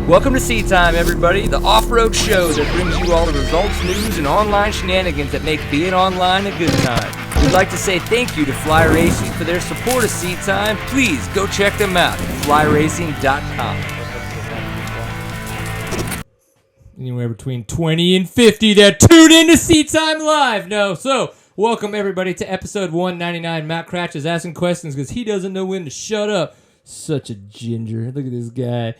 Welcome to Seat Time, everybody, the off-road show that brings you all the results, news, and online shenanigans that make being online a good time. We'd like to say thank you to Fly Racing for their support of Seat Time. Please go check them out at flyracing.com. Anywhere between 20 and 50 that tune in to Seat Time Live. So welcome everybody to episode 199. Matt Cratch is asking questions because he doesn't know when to shut up. Such a ginger. Look at this guy.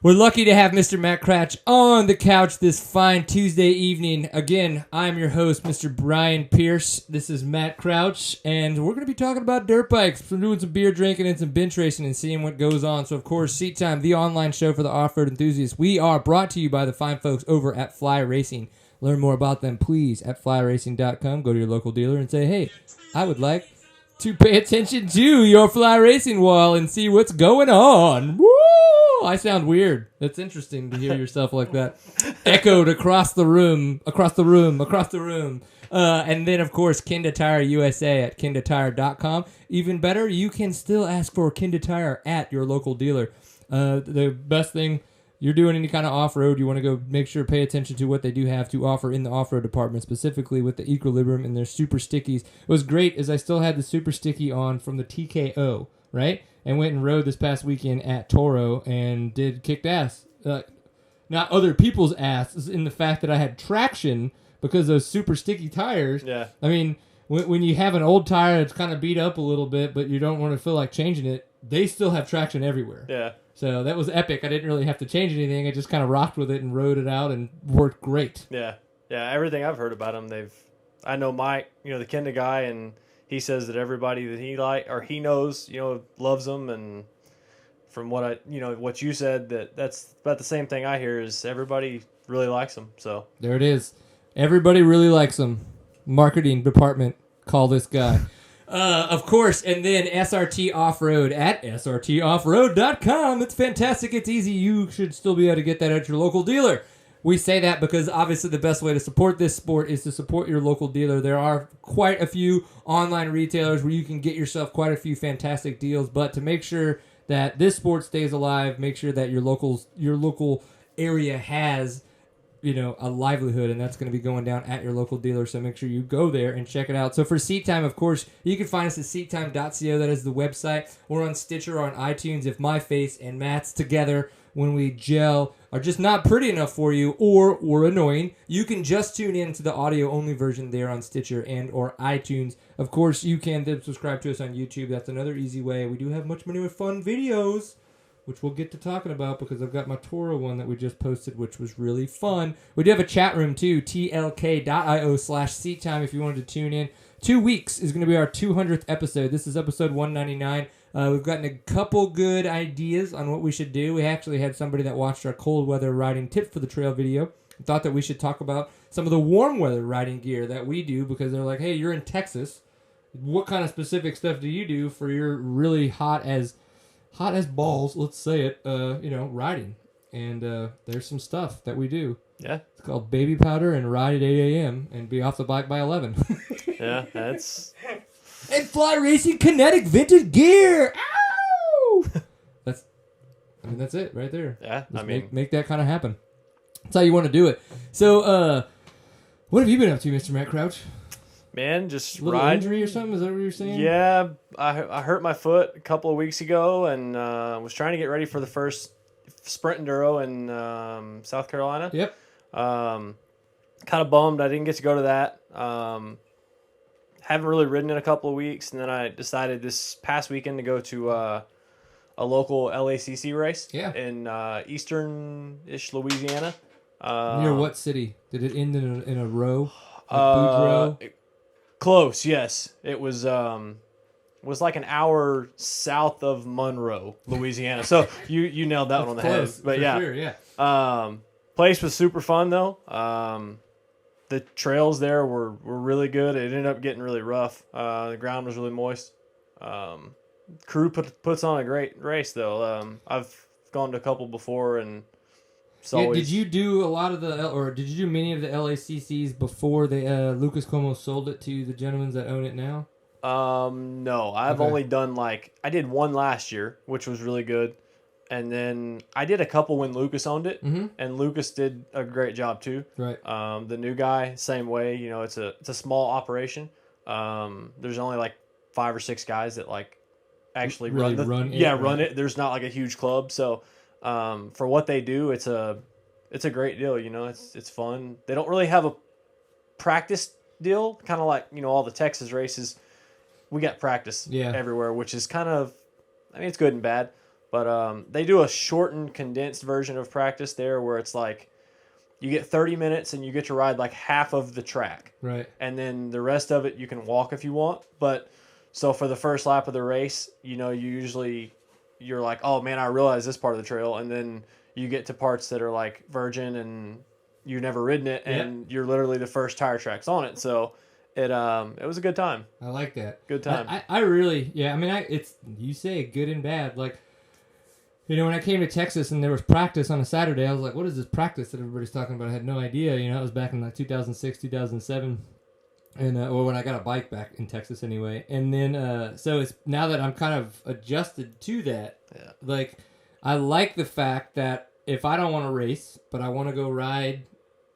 We're lucky to have Mr. Matt Cratch on the couch this fine Tuesday evening. Again, I'm your host, Mr. Brian Pierce. This is Matt Crouch, and we're going to be talking about dirt bikes. We're doing some beer drinking and some bench racing and seeing what goes on. So, of course, Seat Time, the online show for the off-road enthusiasts. We are brought to you by the fine folks over at Fly Racing. Learn more about them, please, at flyracing.com. Go to your local dealer and say, hey, I would like to pay attention to your Fly Racing wall and see what's going on. Woo! I sound weird. That's interesting to hear yourself like that. Echoed across the room. And then, of course, Kenda Tire USA at kendatire.com. Even better, you can still ask for Kenda Tire at your local dealer. The best thing, you're doing any kind of off-road, you want to go make sure pay attention to what they do have to offer in the off-road department, specifically with the Equilibrium and their super stickies. It was great as I still had the super sticky on from the TKO, right? And went and rode this past weekend at Toro and did kicked ass. Not other people's ass, in the fact that I had traction because those super sticky tires. Yeah. I mean, when you have an old tire that's kind of beat up a little bit, but you don't want to feel like changing it, they still have traction everywhere. Yeah. So that was epic. I didn't really have to change anything. I just kind of rocked with it and rode it out and worked great. Yeah. Yeah. Everything I've heard about them, I know Mike, the Kenda guy, and he says that everybody that he knows, loves them. And from what what you said, that's about the same thing I hear is everybody really likes them. So there it is. Everybody really likes them. Marketing department, call this guy. Of course, and then SRT Off-Road at srtoffroad.com. It's fantastic. It's easy. You should still be able to get that at your local dealer. We say that because obviously the best way to support this sport is to support your local dealer. There are quite a few online retailers where you can get yourself quite a few fantastic deals, but to make sure that this sport stays alive, make sure that your local area has a livelihood, and that's going to be going down at your local dealer, so make sure you go there and check it out. So for Seat Time, of course, you can find us at seattime.so. That is the website. We're on Stitcher or on iTunes. If my face and Matt's together when we gel are just not pretty enough for you or we're annoying, you can just tune in to the audio-only version there on Stitcher and or iTunes. Of course, you can then subscribe to us on YouTube. That's another easy way. We do have much more fun videos, which we'll get to talking about because I've got my Toro one that we just posted, which was really fun. We do have a chat room, too, tlk.io/seattime if you wanted to tune in. 2 weeks is going to be our 200th episode. This is episode 199. We've gotten a couple good ideas on what we should do. We actually had somebody that watched our cold weather riding tip for the trail video and thought that we should talk about some of the warm weather riding gear that we do because they're like, hey, you're in Texas. What kind of specific stuff do you do for your really hot as balls, let's say it, riding? And there's some stuff that we do. Yeah. It's called baby powder and ride at 8 a.m. and be off the bike by 11. Yeah, that's... And Fly Racing Kinetic Vintage Gear! Ow! That's it right there. Yeah, make that kind of happen. That's how you want to do it. So, what have you been up to, Mr. Matt Crouch? Man, just a little riding. Injury or something? Is that what you're saying? Yeah, I hurt my foot a couple of weeks ago and was trying to get ready for the first Sprint Enduro in South Carolina. Yep. Kind of bummed I didn't get to go to that. Haven't really ridden in a couple of weeks, and then I decided this past weekend to go to a local LACC race in eastern-ish Louisiana. Near what city? Did it end in a row? Boudreaux? Close, yes. It was like an hour south of Monroe, Louisiana. So you nailed that one on the head. But sure, yeah. Place was super fun though. The trails there were really good. It ended up getting really rough. The ground was really moist. Crew puts on a great race though. I've gone to a couple before and did you do a lot of did you do many of the LACCs before Lucas Como sold it to the gentlemen that own it now? No, I've only done I did one last year, which was really good. And then I did a couple when Lucas owned it, Mm-hmm. and Lucas did a great job too. Right. The new guy, same way. You know, it's a small operation. There's only like 5 or 6 guys that like actually Really run it. There's not like a huge club, so for what they do, it's a great deal. You know, it's fun. They don't really have a practice deal, kind of like, you know, all the Texas races. We got practice everywhere, which is kind of, I mean, it's good and bad, but they do a shortened, condensed version of practice there where it's like you get 30 minutes and you get to ride like half of the track. Right. And then the rest of it you can walk if you want. But so for the first lap of the race, you know, you're like, oh man, I realize this part of the trail. And then you get to parts that are like virgin and you've never ridden it, and you're literally the first tire tracks on it. So it was a good time. I like that. Good time. I really, I mean, it's, you say good and bad. Like, you know, when I came to Texas and there was practice on a Saturday, I was like, what is this practice that everybody's talking about? I had no idea. You know, it was back in like 2006, 2007. And, or when I got a bike back in Texas anyway. And then, so it's, now that I'm kind of adjusted to that, like, I like the fact that if I don't want to race, but I want to go ride,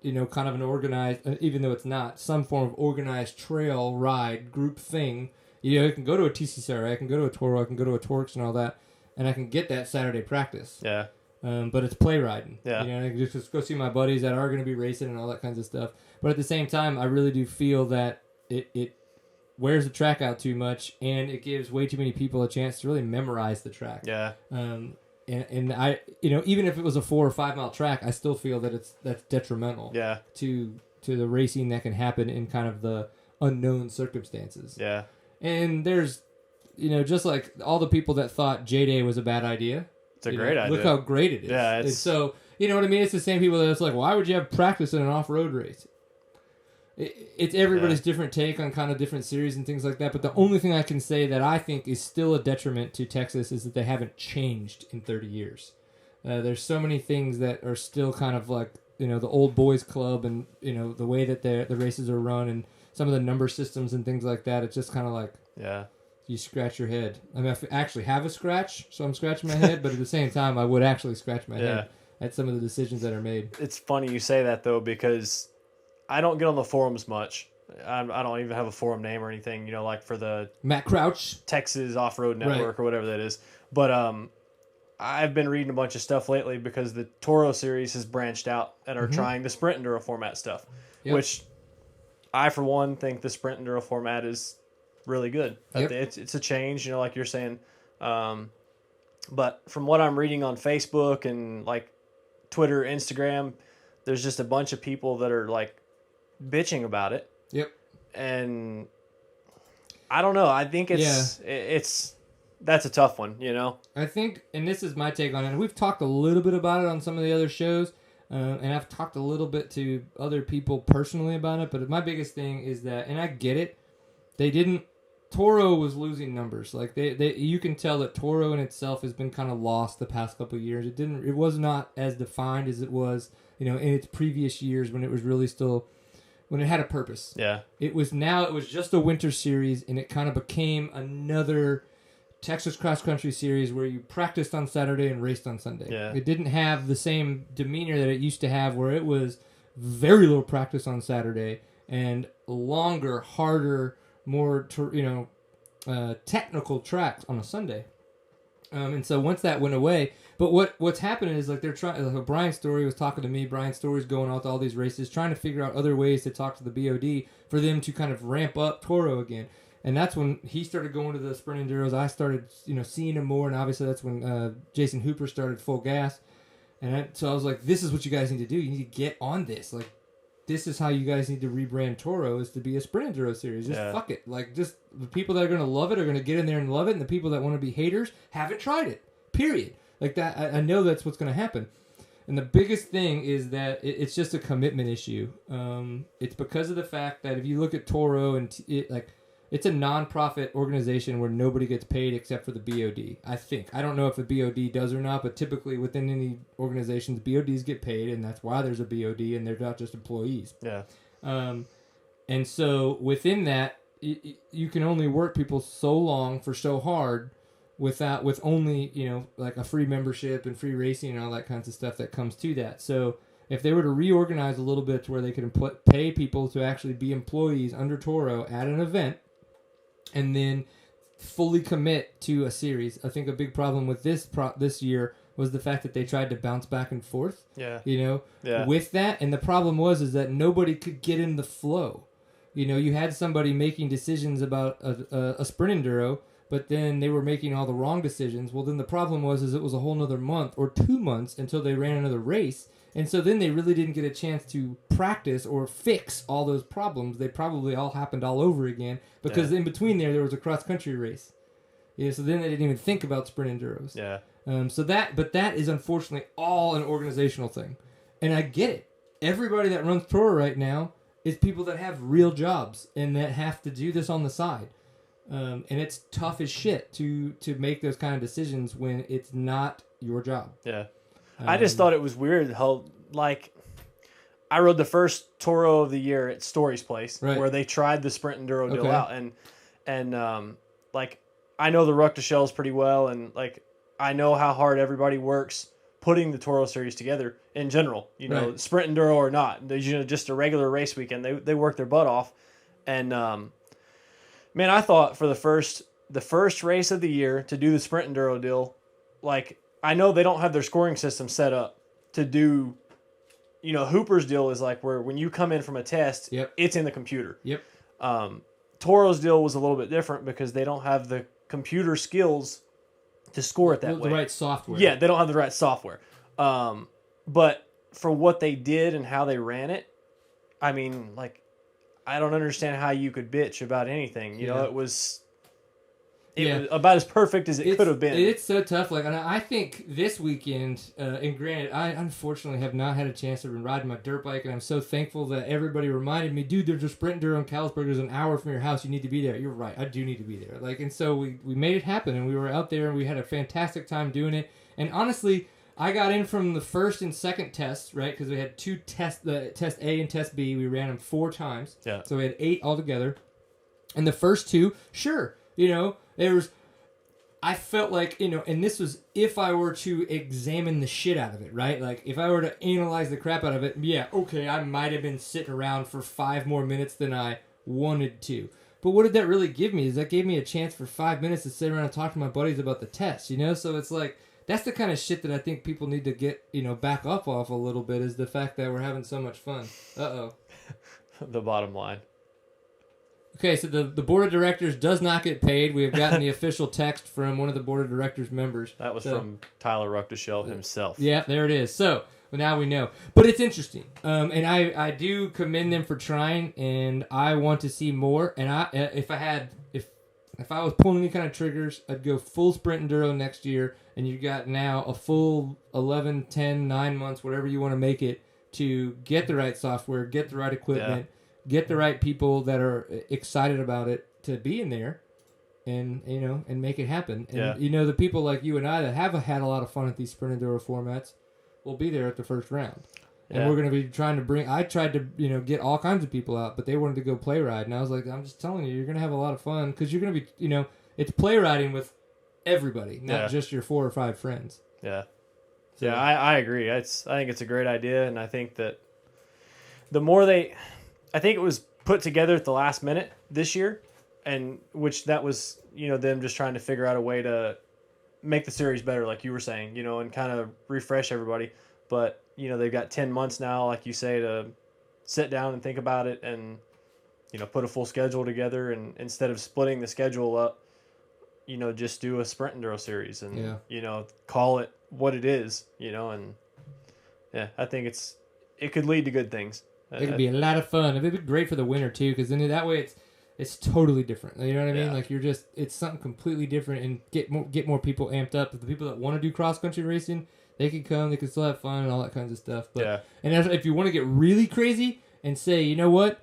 you know, kind of an organized, even though it's not, some form of organized trail ride group thing, you know, I can go to a TCCR, I can go to a Toro, I can go to a Torx and all that, and I can get that Saturday practice. Yeah. But it's play riding. Yeah. You know, I can just go see my buddies that are going to be racing and all that kinds of stuff. But at the same time, I really do feel that it wears the track out too much, and it gives way too many people a chance to really memorize the track. Yeah. And I, you know, even if it was a 4 or 5 mile track, I still feel that that's detrimental. Yeah. To the racing that can happen in kind of the unknown circumstances. Yeah. And there's, you know, just like all the people that thought J-Day was a bad idea. It's a great idea. Look how great it is. Yeah. And so, you know what I mean? It's the same people that's like, why would you have practice in an off-road race? It's everybody's different take on kind of different series and things like that. But the only thing I can say that I think is still a detriment to Texas is that they haven't changed in 30 years. There's so many things that are still kind of like, you know, the old boys club and, you know, the way that the races are run and some of the number systems and things like that. It's just kind of like, you scratch your head. I mean, I actually have a scratch, so I'm scratching my head. But at the same time, I would actually scratch my head at some of the decisions that are made. It's funny you say that, though, because I don't get on the forums much. I don't even have a forum name or anything, you know, like for the Matt Crouch Texas Off-Road Network or whatever that is. But I've been reading a bunch of stuff lately because the Toro series has branched out and are trying the Sprint Enduro format stuff, which I, for one, think the Sprint Enduro format is really good. It's a change, you know, like you're saying. But from what I'm reading on Facebook and like Twitter, Instagram, there's just a bunch of people that are like bitching about it. Yep. And I don't know. I think that's a tough one, you know? I think, and this is my take on it, and we've talked a little bit about it on some of the other shows, and I've talked a little bit to other people personally about it, but my biggest thing is that, and I get it, Toro was losing numbers. Like you can tell that Toro in itself has been kind of lost the past couple of years. It was not as defined as it was, you know, in its previous years when it was really still, when it had a purpose. Yeah. It was just a winter series, and it kind of became another Texas cross country series where you practiced on Saturday and raced on Sunday. Yeah. It didn't have the same demeanor that it used to have, where it was very little practice on Saturday and longer, harder, more technical tracks on a Sunday. And so once that went away, but what's happening is like they're trying. Like Brian Story was talking to me. Brian Story's going out to all these races, trying to figure out other ways to talk to the BOD for them to kind of ramp up Toro again. And that's when he started going to the Sprint Enduros. I started, you know, seeing him more, and obviously that's when Jason Hooper started Full Gas. And so I was like, this is what you guys need to do. You need to get on this. Like, this is how you guys need to rebrand Toro, is to be a Sprint Enduro series. Just fuck it. Like, just the people that are going to love it are going to get in there and love it, and the people that want to be haters haven't tried it. Period. Like that, I know that's what's going to happen. And the biggest thing is that it's just a commitment issue. It's because of the fact that if you look at Toro, and it's a non-profit organization where nobody gets paid except for the BOD, I think. I don't know if the BOD does or not, but typically within any organizations, BODs get paid, and that's why there's a BOD, and they're not just employees. Yeah. And so within that, you can only work people so long for so hard with only, like a free membership and free racing and all that kinds of stuff that comes to that. So if they were to reorganize a little bit to where they could pay people to actually be employees under Toro at an event and then fully commit to a series. I think a big problem with this year was the fact that they tried to bounce back and forth. Yeah. With that, and the problem was that nobody could get in the flow. You had somebody making decisions about a sprint enduro, but then they were making all the wrong decisions. Well, then the problem was it was a whole nother month or 2 months until they ran another race. And so then they really didn't get a chance to practice or fix all those problems. They probably all happened all over again because in between there was a cross-country race. So then they didn't even think about sprint enduros. Yeah. But that is unfortunately all an organizational thing. And I get it. Everybody that runs Toro right now is people that have real jobs and that have to do this on the side. And it's tough as shit to make those kind of decisions when it's not your job. Yeah. I just thought it was weird how, I rode the first Toro of the year at Story's place, where they tried the Sprint Enduro deal out. And I know the Ruck to Shells pretty well, and, I know how hard everybody works putting the Toro Series together in general. Sprint Enduro or not. Just a regular race weekend. They work their butt off. And, man, I thought for the first race of the year to do the Sprint Enduro deal, I know they don't have their scoring system set up to do, Hooper's deal is where when you come in from a test, it's in the computer. Yep. Toro's deal was a little bit different because they don't have the computer skills to score it that way. The right software. Yeah, they don't have the right software. But for what they did and how they ran it, I mean, I don't understand how you could bitch about anything. It was about as perfect as it could have been. It's so tough. And I think this weekend, and granted, I unfortunately have not had a chance to ride my dirt bike, and I'm so thankful that everybody reminded me, dude, there's a Sprint Enduro in Kalispberg. There's an hour from your house. You need to be there. You're right. I do need to be there. And so we made it happen, and we were out there, and we had a fantastic time doing it. And honestly, I got in from the first and second tests, right? Because we had two tests, the test A and test B. We ran them 4 times. Yeah. So we had 8 altogether. And the first 2, sure, I felt and this was if I were to examine the shit out of it, right? If I were to analyze the crap out of it, yeah, okay, I might have been sitting around for 5 more minutes than I wanted to. But what did that really give me? That gave me a chance for 5 minutes to sit around and talk to my buddies about the test, So it's that's the kind of shit that I think people need to get, back up off a little bit, is the fact that we're having so much fun. Uh-oh. The bottom line. Okay, so the board of directors does not get paid. We have gotten the official text from one of the board of directors members. That was from Tyler Ruckdashell himself. Yeah, there it is. So now we know. But it's interesting. And I do commend them for trying, and I want to see more. And if I was pulling any kind of triggers, I'd go full Sprint Enduro next year, and you got now a full 11, 10, 9 months, whatever you want to make it, to get the right software, get the right equipment, get the right people that are excited about it to be in there, and and make it happen. And the people like you and I that have had a lot of fun at these Sprint Enduro formats will be there at the first round. And we're going to be trying to bring... I tried to, get all kinds of people out, but they wanted to go play ride. And I was like, I'm just telling you, you're going to have a lot of fun, because you're going to be, it's play riding with everybody, not just your 4 or 5 friends. Yeah. So, I agree. I think it's a great idea, and I think that the more I think it was put together at the last minute this year, and which that was, them just trying to figure out a way to make the series better, like you were saying, and kind of refresh everybody. But, they've got 10 months now, like you say, to sit down and think about it and, put a full schedule together. And instead of splitting the schedule up, just do a Sprint Enduro series and, call it what it is, and I think it could lead to good things. It could be a lot of fun. It'd be great for the winter too, because then that way it's totally different. You know what I mean? Yeah. It's something completely different, and get more people amped up. The people that want to do cross country racing, they can come. They can still have fun and all that kinds of stuff. But, and if you want to get really crazy and say, you know what,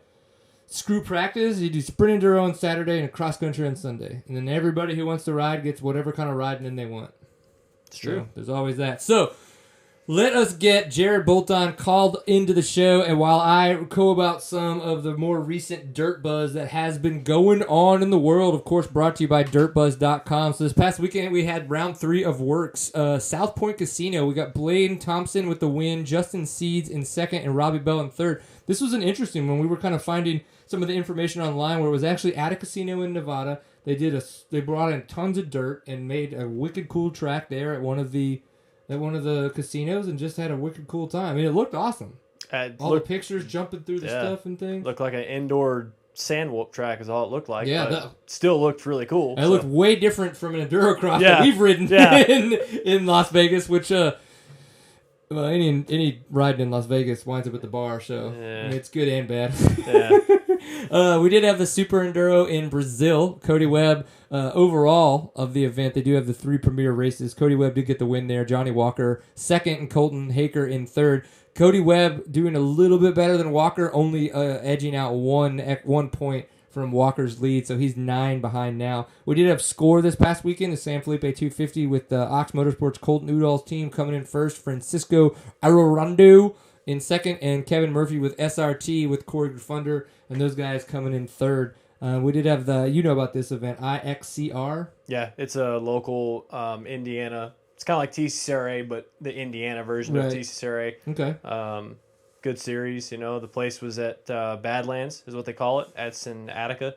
screw practice, you do Sprint Enduro on Saturday and a cross country on Sunday, and then everybody who wants to ride gets whatever kind of riding in they want. It's true. There's always that. So Let us get Jared Bolton called into the show, and while I go about some of the more recent dirt buzz that has been going on in the world, of course, brought to you by dirtbuzz.com. So this past weekend, we had round 3 of Works. South Point Casino, we got Blaine Thompson with the win, Justin Seeds in second, and Robbie Bell in third. This was an interesting one. We were kind of finding some of the information online where it was actually at a casino in Nevada. They brought in tons of dirt and made a wicked cool track there at one of the casinos and just had a wicked cool time. I mean, it looked awesome. The pictures jumping through the stuff and things. Looked like an indoor sand whoop track is all it looked like. Yeah, but still looked really cool. It looked way different from an endurocross that we've ridden in Las Vegas, which any riding in Las Vegas winds up at the bar, so it's good and bad. Yeah. We did have the Super Enduro in Brazil. Cody Webb, overall of the event, they do have the 3 premier races. Cody Webb did get the win there. Johnny Walker second, and Colton Haker in third. Cody Webb doing a little bit better than Walker, only edging out 1 point from Walker's lead, so he's 9 behind now. We did have score this past weekend, the San Felipe 250 with Ox Motorsports Colton Udall's team coming in first, Francisco Arrondo in second, and Kevin Murphy with SRT with Corey Grufunder, and those guys coming in third. We did have about this event, IXCR. Yeah, it's a local Indiana. It's kind of like TCCRA, but the Indiana version of TCCRA. Okay. Good series. The place was at Badlands, is what they call it. It's in Attica.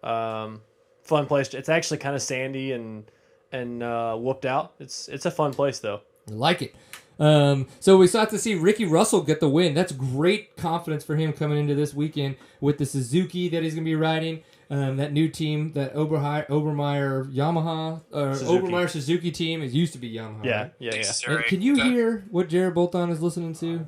Fun place. It's actually kind of sandy and whooped out. It's a fun place though. I like it. So we sought to see Ricky Russell get the win. That's great confidence for him coming into this weekend with the Suzuki that he's going to be riding. That new team, that Obermeyer Yamaha, Obermeyer Suzuki team. It used to be Yamaha. Yeah, right? yeah. And can you hear what Jared Bolton is listening to?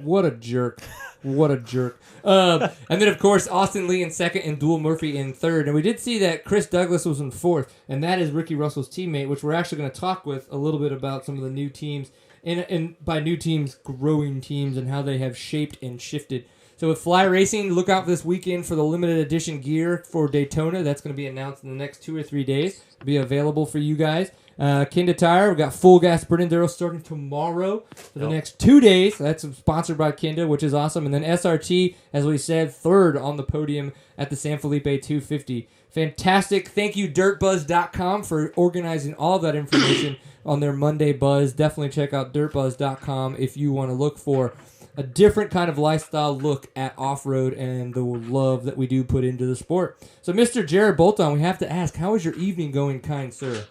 What a jerk. What a jerk. And then, of course, Austin Lee in second and Dual Murphy in third. And we did see that Chris Douglas was in fourth, and that is Ricky Russell's teammate, which we're actually going to talk with a little bit about some of the new teams. And by new teams, growing teams and how they have shaped and shifted. So with Fly Racing, look out this weekend for the limited edition gear for Daytona. That's going to be announced in the next 2 or 3 days. It'll be available for you guys. Kinda Tire, we've got full gas Sprint Enduro starting tomorrow for the next 2 days. That's sponsored by Kinda, which is awesome. And then SRT, as we said, third on the podium at the San Felipe 250. Fantastic. Thank you, dirtbuzz.com, for organizing all that information on their Monday Buzz. Definitely check out dirtbuzz.com if you want to look for a different kind of lifestyle look at off-road and the love that we do put into the sport. So, Mr. Jared Bolton, we have to ask, how is your evening going, kind sir?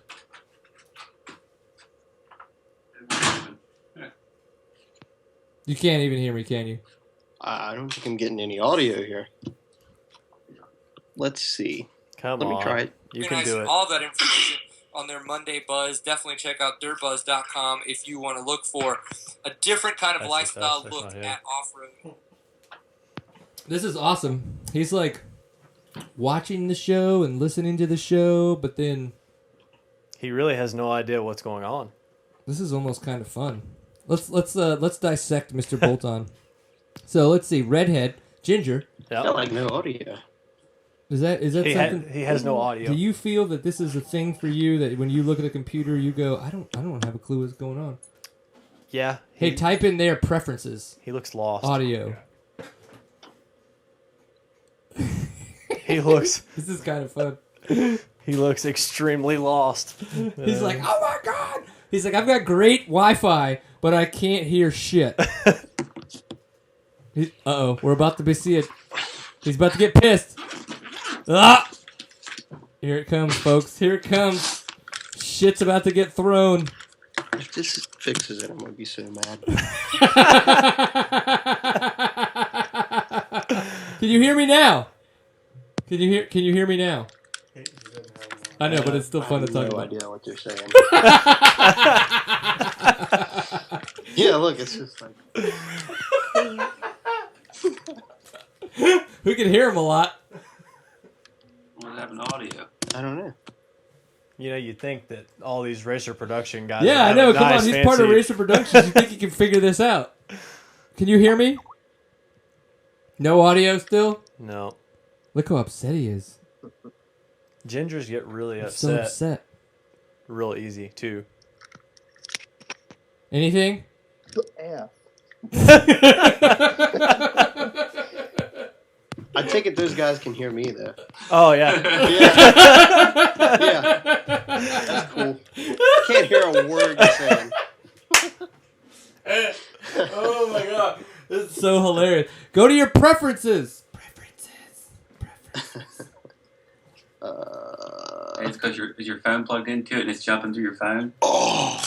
You can't even hear me, can you? I don't think I'm getting any audio here. Let's see. Let me try it. You can do it. All that information on their Monday Buzz. Definitely check out dirtbuzz.com if you want to look for a different kind of lifestyle look at off-road. This is awesome. He's like watching the show and listening to the show, but then he really has no idea what's going on. This is almost kind of fun. Let's dissect Mr. Bolton. So let's see. Redhead, Ginger. I feel like no audio. Is that something? He has no audio. Do you feel that this is a thing for you that when you look at a computer you go, I don't have a clue what's going on? Yeah. Hey, type in their preferences. He looks lost. Audio. He looks. This is kind of fun. He looks extremely lost. He's like, oh my god. He's like, I've got great Wi-Fi, but I can't hear shit. Uh-oh, we're about to see it. He's about to get pissed. Ah! Here it comes, folks. Here it comes. Shit's about to get thrown. If this fixes it, I'm going to be so mad. Can you hear me now? Can you hear me now? I know, but it's still fun to talk about. I have no idea what you're saying. Yeah, look, it's just like... We can hear him a lot. What happened to audio? I don't know. You'd think that all these racer production guys. Yeah, I know. Come nice, on, he's part of Racer Productions. You think he can figure this out? Can you hear me? No audio still? No. Look how upset he is. Gingers get really He's so upset. Real easy too. Anything? Yeah. I take it those guys can hear me though. Oh yeah. Yeah. That's cool. Can't hear a word you're saying. Oh my god, this is so hilarious. Go to your preferences. It's because your phone plugged into it and it's jumping through your phone. Oh.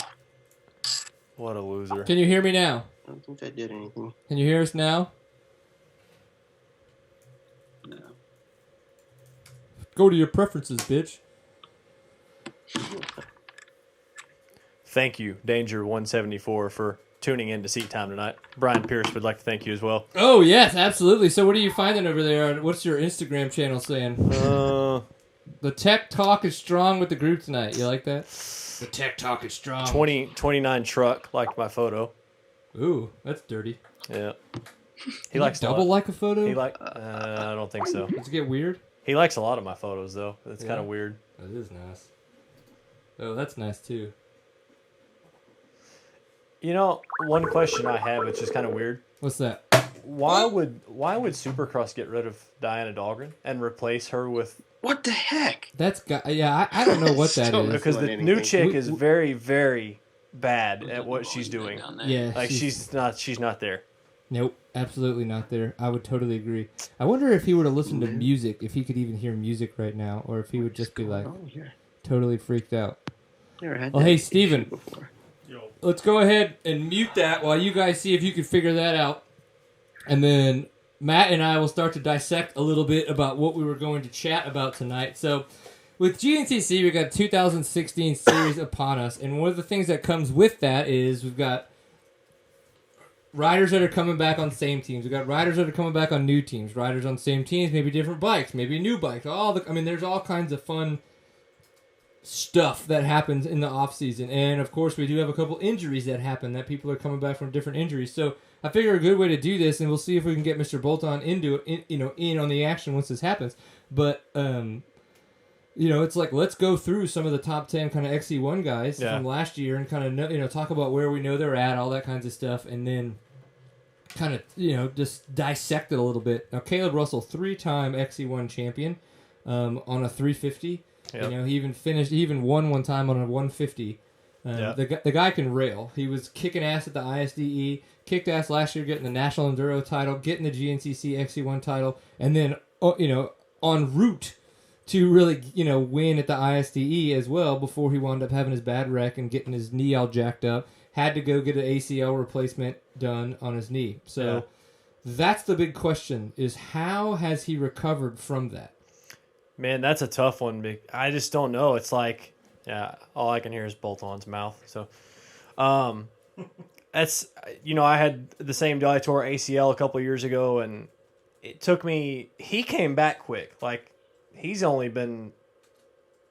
What a loser. Can you hear me now? I don't think that did anything. Can you hear us now? No. Go to your preferences, bitch. Thank you, Danger 174, for tuning in to Seat Time tonight. Brian Pierce would like to thank you as well. Oh yes, absolutely. So what are you finding over there? What's your Instagram channel saying? The tech talk is strong with the group tonight. You like that? The tech talk is strong. 29 truck liked my photo. Ooh, that's dirty. Yeah. He Can likes you double like a photo? He I don't think so. Does it get weird? He likes a lot of my photos though. It's kind of weird. That is nice. Oh, that's nice too. You know, one question I have, which is kind of weird. What's that? Why would Supercross get rid of Diana Dahlgren and replace her with? What the heck? That's got. Yeah, I don't know what that Still is. Because the new chick is very, very bad at what she's doing. Down there. Yeah, Like she's not there. Nope, absolutely not there. I would totally agree. I wonder if he were to listen to music, if he could even hear music right now, or if he would just be like Oh, yeah. totally freaked out. Never had Well, that hey, issue Steven. before. Let's go ahead and mute that while you guys see if you can figure that out. And then Matt and I will start to dissect a little bit about what we were going to chat about tonight. So with GNCC, we got 2016 series upon us. And one of the things that comes with that is we've got riders that are coming back on same teams. We've got riders that are coming back on new teams. Riders on same teams, maybe different bikes, maybe new bikes. There's all kinds of fun stuff that happens in the off season, and of course we do have a couple injuries that happen that people are coming back from different injuries. So I figure a good way to do this, and we'll see if we can get Mr. Bolton in on the action once this happens. But it's like, let's go through some of the top 10 kind of XC1 guys from last year and kind of talk about where we know they're at, all that kinds of stuff, and then kind of just dissect it a little bit. Now Kailub Russell, 3-time XC1 champion on a 350. Yep. He even won one time on a 150. The guy can rail. He was kicking ass at the ISDE, kicked ass last year getting the National Enduro title, getting the GNCC XC1 title, and then en route to really win at the ISDE as well before he wound up having his bad wreck and getting his knee all jacked up. Had to go get an ACL replacement done on his knee. So that's the big question: is how has he recovered from that? Man, that's a tough one. I just don't know. It's like, all I can hear is Bolton's mouth. So, that's, I had the same deal. I tore ACL a couple of years ago, and it took me, he came back quick. Like, he's only been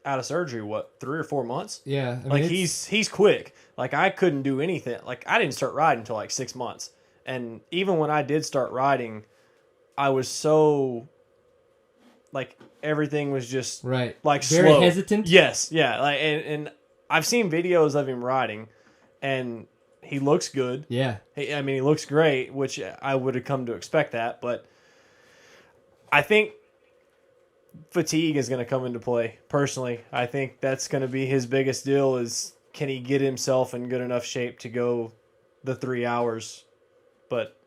out of surgery, 3 or 4 months? Yeah. I mean, he's quick. Like, I couldn't do anything. Like, I didn't start riding until like 6 months. And even when I did start riding, I was so, like, everything was just right, like very slow. hesitant. Yes, yeah. Like, and I've seen videos of him riding, and he looks good. Yeah, he looks great, which I would have come to expect that. But I think fatigue is going to come into play. Personally, I think that's going to be his biggest deal: is can he get himself in good enough shape to go the 3 hours? But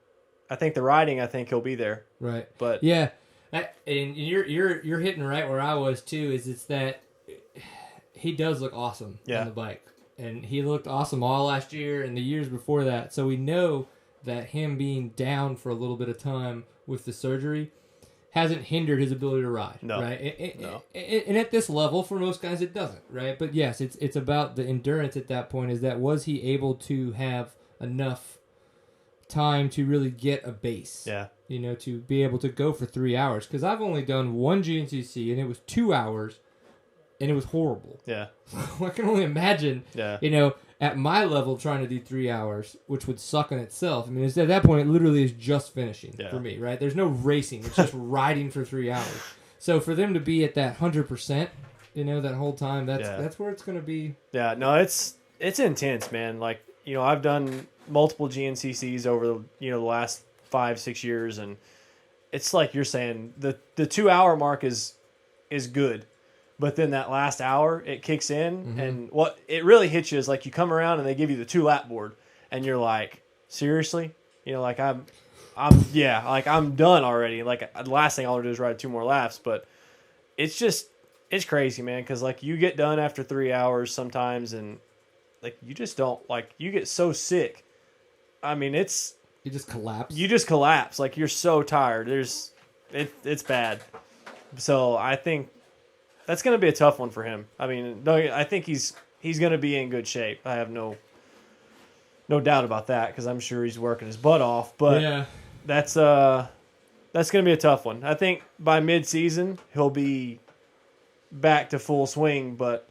I think the riding, I think he'll be there. Right. But yeah. And you're hitting right where I was too. It's that he does look awesome on the bike, and he looked awesome all last year and the years before that. So we know that him being down for a little bit of time with the surgery hasn't hindered his ability to ride. No, right? No. And at this level, for most guys, it doesn't. Right. But yes, it's about the endurance at that point. Is that was he able to have enough time to really get a base? Yeah. To be able to go for 3 hours. Because I've only done one GNCC, and it was 2 hours, and it was horrible. Yeah. I can only imagine, Yeah. At my level, trying to do 3 hours, which would suck in itself. I mean, at that point, it literally is just finishing for me, right? There's no racing. It's just riding for 3 hours. So for them to be at that 100%, that whole time, that's where it's going to be. Yeah, no, it's intense, man. Like, I've done multiple GNCCs over the last 5-6 years, and it's like you're saying, the 2 hour mark is good, but then that last hour it kicks in, and what it really hits you is like you come around and they give you the 2 lap board, and you're like, seriously, like I'm done already. Like the last thing I'll do is ride 2 more laps, but it's crazy, man, because like you get done after 3 hours sometimes, and like you just don't, like, you get so sick. I mean, you just collapse. Like you're so tired. It's bad. So I think that's going to be a tough one for him. I mean, I think he's going to be in good shape. I have no doubt about that, because I'm sure he's working his butt off. But yeah, that's going to be a tough one. I think by mid-season he'll be back to full swing, but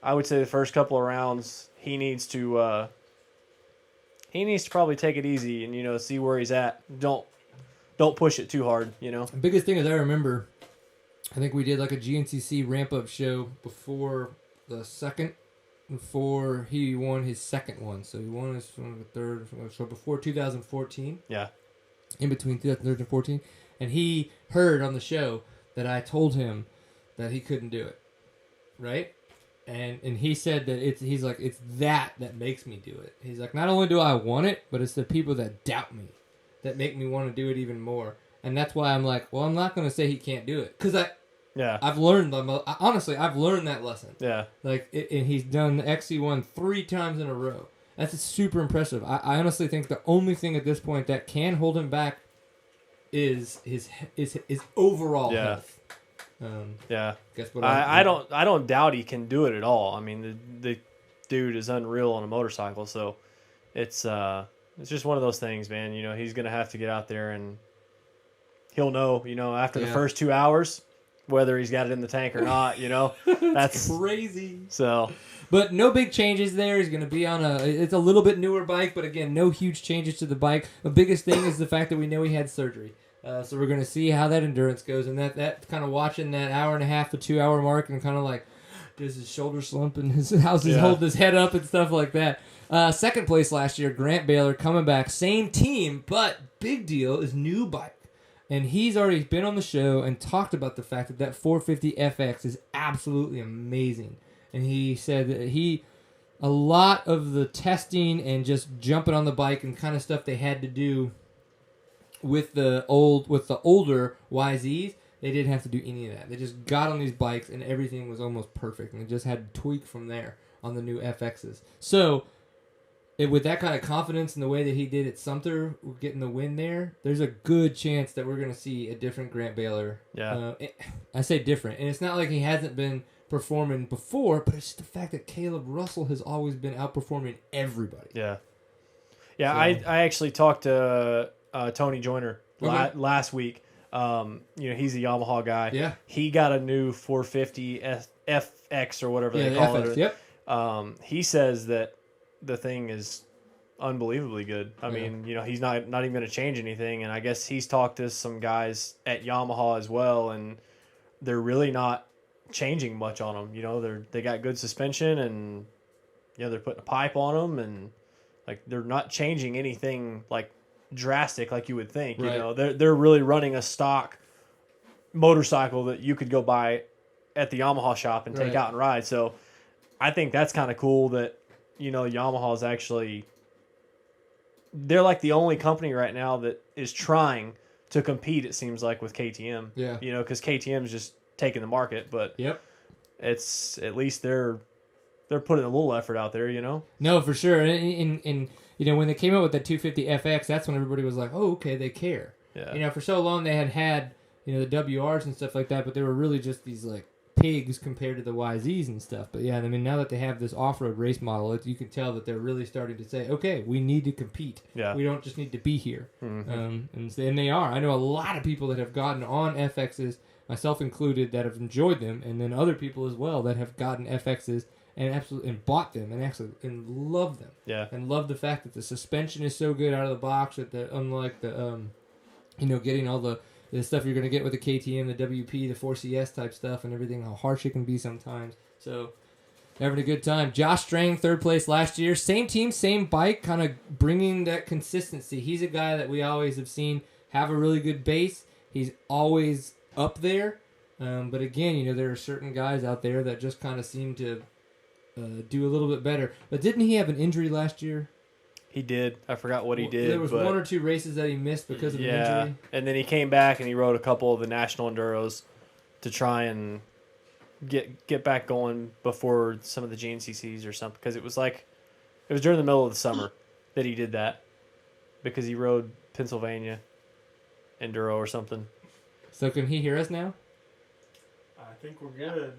I would say the first couple of rounds he needs to probably take it easy and see where he's at. Don't push it too hard. The biggest thing is, I remember, I think we did like a GNCC ramp-up show before the second, before he won his second one. So he won his third, so before 2014. Yeah. In between 2013 and 14. And he heard on the show that I told him that he couldn't do it. Right? And he said that he's like, it's that makes me do it. He's like, not only do I want it, but it's the people that doubt me that make me want to do it even more. And that's why I'm like, well, I'm not going to say he can't do it, because I've learned honestly, I've learned that lesson. Yeah. Like, and he's done the XC1 3 times in a row. That's super impressive. I honestly think the only thing at this point that can hold him back is his overall health. Yeah. Guess what? I don't doubt he can do it at all. I mean, the dude is unreal on a motorcycle, so it's just one of those things, man. He's gonna have to get out there, and he'll know, after the first 2 hours whether he's got it in the tank or not. That's crazy. So, but no big changes there. He's gonna be on it's a little bit newer bike, but again, no huge changes to the bike. The biggest thing is the fact that we know he had surgery. So we're going to see how that endurance goes, and that kind of watching that hour and a half to 2 hour mark, and kind of like, does his shoulder slump and how's he holding his head up and stuff like that. Second place last year, Grant Baylor coming back, same team, but big deal is new bike. And he's already been on the show and talked about the fact that 450 FX is absolutely amazing. And he said that a lot of the testing and just jumping on the bike and kind of stuff they had to do with the older YZs, they didn't have to do any of that. They just got on these bikes and everything was almost perfect, and they just had to tweak from there on the new FXs. So, with that kind of confidence in the way that he did at Sumter, getting the win there, there's a good chance that we're going to see a different Grant Baylor. Yeah. I say different, and it's not like he hasn't been performing before, but it's the fact that Kailub Russell has always been outperforming everybody. Yeah. Yeah, so, I actually talked to Tony Joyner last week. He's a Yamaha guy. Yeah. He got a new 450 FX or whatever they call FX, it. Yep. He says that the thing is unbelievably good. I mean, he's not even going to change anything. And I guess he's talked to some guys at Yamaha as well, and they're really not changing much on them. They got good suspension, and they're putting a pipe on them, and like they're not changing anything like drastic like you would think. Right. They're really running a stock motorcycle that you could go buy at the Yamaha shop and take out and ride. So I think that's kind of cool that Yamaha is actually, they're like the only company right now that is trying to compete, it seems like, with KTM. Yeah. Because KTM is just taking the market, but it's at least they're putting a little effort out there, No, for sure. And when they came out with that 250 FX, that's when everybody was like, oh, okay, they care. Yeah. For so long they had the WRs and stuff like that, but they were really just these like pigs compared to the YZs and stuff. But yeah, I mean, now that they have this off-road race model, you can tell that they're really starting to say, okay, we need to compete. Yeah. We don't just need to be here. Mm-hmm. And they are. I know a lot of people that have gotten on FXs, myself included, that have enjoyed them, and then other people as well that have gotten FXs and bought them and love them. Yeah. And love the fact that the suspension is so good out of the box, that unlike the getting all the stuff you're going to get with the KTM, the WP, the 4CS type stuff and everything, how harsh it can be sometimes. So Having a good time. Josh Strang, 3rd place last year. Same team, same bike, kind of bringing that consistency. He's a guy that we always have seen have a really good base. He's always up there. But again, there are certain guys out there that just kind of seem to do a little bit better. But didn't he have an injury last year? He did. I forgot what he did. There was 1 or 2 races that he missed because of an injury. And then he came back and he rode a couple of the national enduros to try and get back going before some of the GNCCs or something, because it was during the middle of the summer that he did that, because he rode Pennsylvania Enduro or something. So can he hear us now? I think we're good.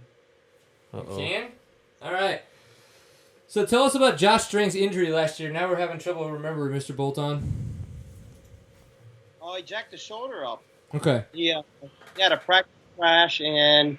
Uh-oh. Can? All right. So tell us about Josh Strang's injury last year. Now we're having trouble remembering, Mr. Bolton. Oh, he jacked his shoulder up. Okay. He had a practice crash, and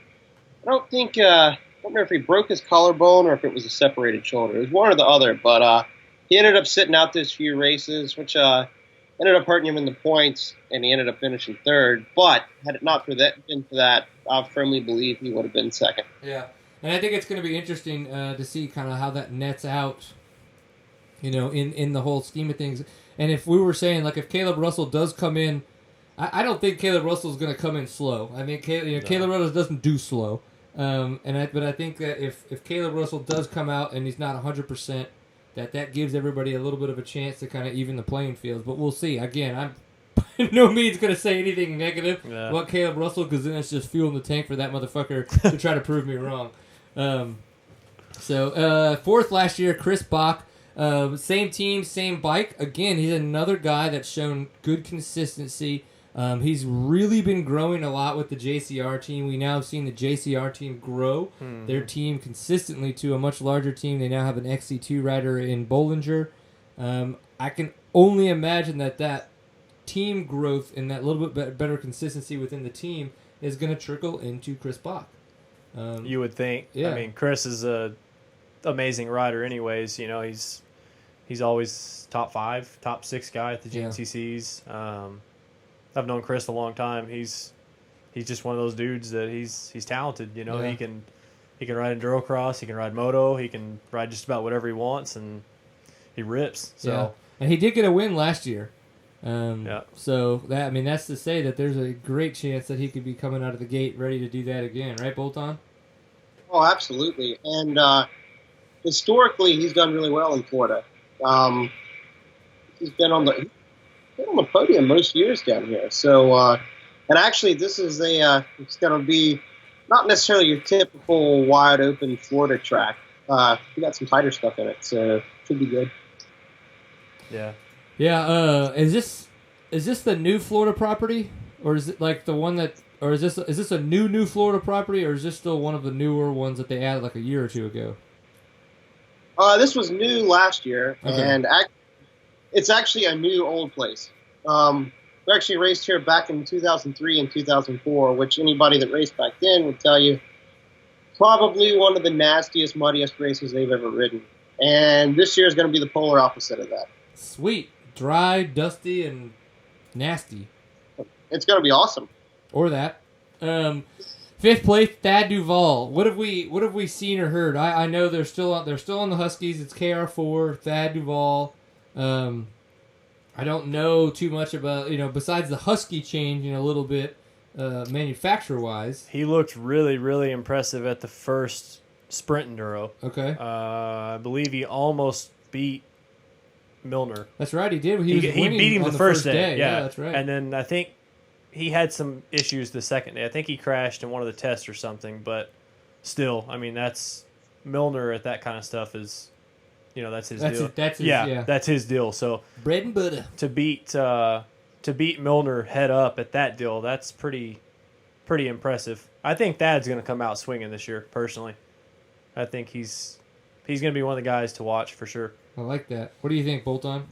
I don't remember if he broke his collarbone or if it was a separated shoulder. It was one or the other, but he ended up sitting out those few races, which ended up hurting him in the points, and he ended up finishing 3rd. But had it not been for that, I firmly believe he would have been 2nd. Yeah. And I think it's going to be interesting to see kind of how that nets out, in the whole scheme of things. And if we were saying, like, if Kailub Russell does come in, I don't think Kailub Russell is going to come in slow. I mean, Kailub Russell doesn't do slow. But I think that if Kailub Russell does come out and he's not 100%, that gives everybody a little bit of a chance to kind of even the playing fields. But we'll see. Again, I'm by no means going to say anything negative about Kailub Russell, because then it's just fuel in the tank for that motherfucker to try to prove me wrong. So 4th last year, Chris Bach. Same team, same bike. Again, he's another guy that's shown good consistency. He's really been growing a lot with the JCR team. We now have seen the JCR team grow their team consistently to a much larger team. They now have an XC2 rider in Bollinger. I can only imagine that team growth and that little bit better consistency within the team is going to trickle into Chris Bach. You would think. Yeah. I mean, Chris is a amazing rider anyways. He's always top 5, top 6 guy at the GNCCs. I've known Chris a long time. He's just one of those dudes that he's talented. He can ride enduro cross, he can ride moto, he can ride just about whatever he wants, and he rips. So and he did get a win last year. So that's to say that there's a great chance that he could be coming out of the gate ready to do that again, right, Bolton? Oh, absolutely. And historically, he's done really well in Florida. He's been on the podium most years down here. So, and actually, this is it's going to be not necessarily your typical wide open Florida track. We got some tighter stuff in it, so it should be good. Yeah. Yeah. Is this the new Florida property, or is it like the one that, or is this a new Florida property, or is this still one of the newer ones that they added like a year or two ago? This was new last year, and it's actually a new old place. We actually raced here back in 2003 and 2004, which anybody that raced back then would tell you probably one of the nastiest, muddiest races they've ever ridden. And this year is going to be the polar opposite of that. Sweet. Dry, dusty, and nasty. It's going to be awesome. Or that. 5th place, Thad Duvall. What have we seen or heard? I know they're still on the Huskies. It's KR4, Thad Duvall. I don't know too much about, besides the Husky change, a little bit manufacturer-wise. He looked really, really impressive at the first Sprint Enduro. Okay. I believe he almost beat Milner. That's right, he did. He beat him the first day. Yeah, that's right. And then I think he had some issues the second day. I think he crashed in one of the tests or something, but still, that's Milner at that kind of stuff is, that's his deal. That's his deal. So bread and butter. To beat Milner head up at that deal, that's pretty impressive. I think Thad's going to come out swinging this year, personally. I think he's going to be one of the guys to watch for sure. I like that. What do you think, Bolton?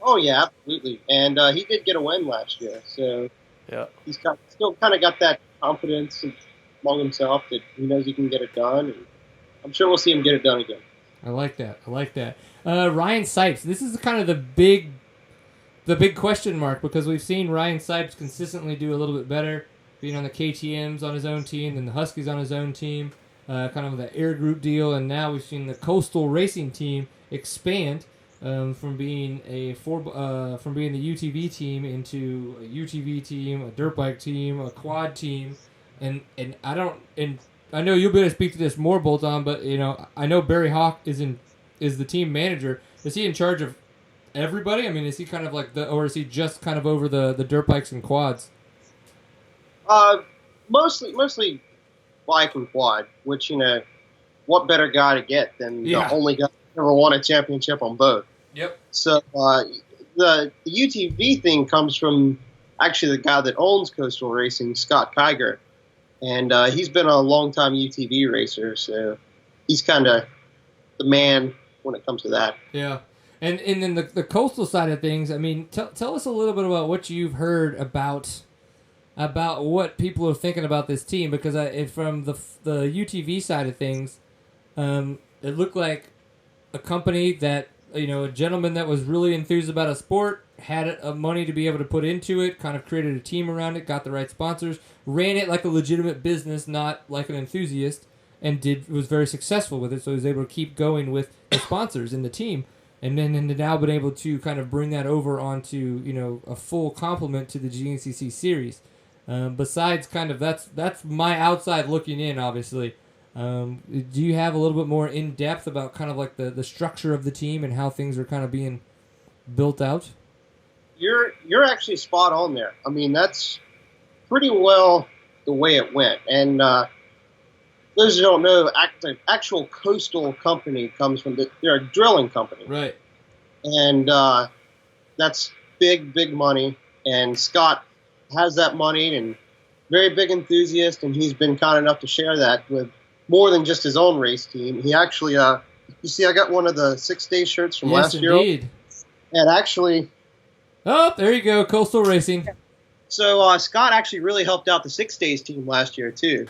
Oh, yeah, absolutely. And he did get a win last year, so he's still kind of got that confidence among himself that he knows he can get it done. And I'm sure we'll see him get it done again. I like that. Ryan Sipes. This is kind of the big question mark, because we've seen Ryan Sipes consistently do a little bit better, being on the KTMs on his own team than the Huskies on his own team. kind of the Air Group deal, and now we've seen the Coastal Racing team expand from being the UTV team into a UTV team, a dirt bike team, a quad team, and I know you'll be able to speak to this more, Bolton, but I know Barry Hawk is the team manager. Is he in charge of everybody? I mean, is he kind of like or is he just kind of over the dirt bikes and quads? Mostly bike and quad, which, what better guy to get than the only guy who ever won a championship on both. Yep. So the UTV thing comes from actually the guy that owns Coastal Racing, Scott Kiger. And he's been a long-time UTV racer, so he's kind of the man when it comes to that. Yeah. And then the coastal side of things, I mean, tell us a little bit about what you've heard about what people are thinking about this team, because from the UTV side of things, it looked like a company that, a gentleman that was really enthused about a sport, had money to be able to put into it, kind of created a team around it, got the right sponsors, ran it like a legitimate business, not like an enthusiast, and was very successful with it, so he was able to keep going with the sponsors in the team. And then now been able to kind of bring that over onto, a full complement to the GNCC Series. Besides kind of, that's my outside looking in, obviously. Do you have a little bit more in-depth about kind of like the structure of the team and how things are kind of being built out? You're actually spot on there. I mean, that's pretty well the way it went. And those who don't know, the actual Coastal company comes from they're a drilling company. Right. And that's big money. And Scott has that money and very big enthusiast, and he's been kind enough to share that with more than just his own race team. He actually, you see, I got one of the 6 Day shirts from last year. Indeed. And actually... Oh, there you go, Coastal Racing. So Scott actually really helped out the 6 Days team last year, too.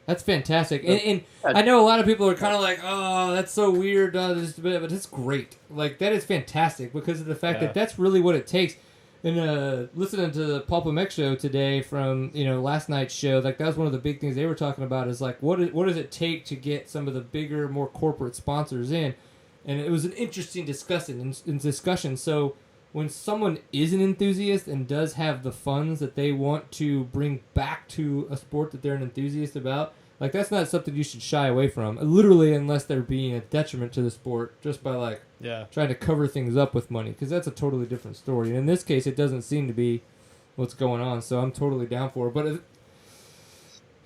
That's fantastic. And I know a lot of people are kind of like, oh, that's so weird, but it's great. Like, that is fantastic because of the fact that that's really what it takes. And listening to the Pulp MX show today from, last night's show, like, that was one of the big things they were talking about is, like, what does it take to get some of the bigger, more corporate sponsors in? And it was an interesting discussion. So when someone is an enthusiast and does have the funds that they want to bring back to a sport that they're an enthusiast about, like, that's not something you should shy away from, literally, unless they're being a detriment to the sport just by, like, trying to cover things up with money, because that's a totally different story. And in this case, it doesn't seem to be what's going on, so I'm totally down for it. But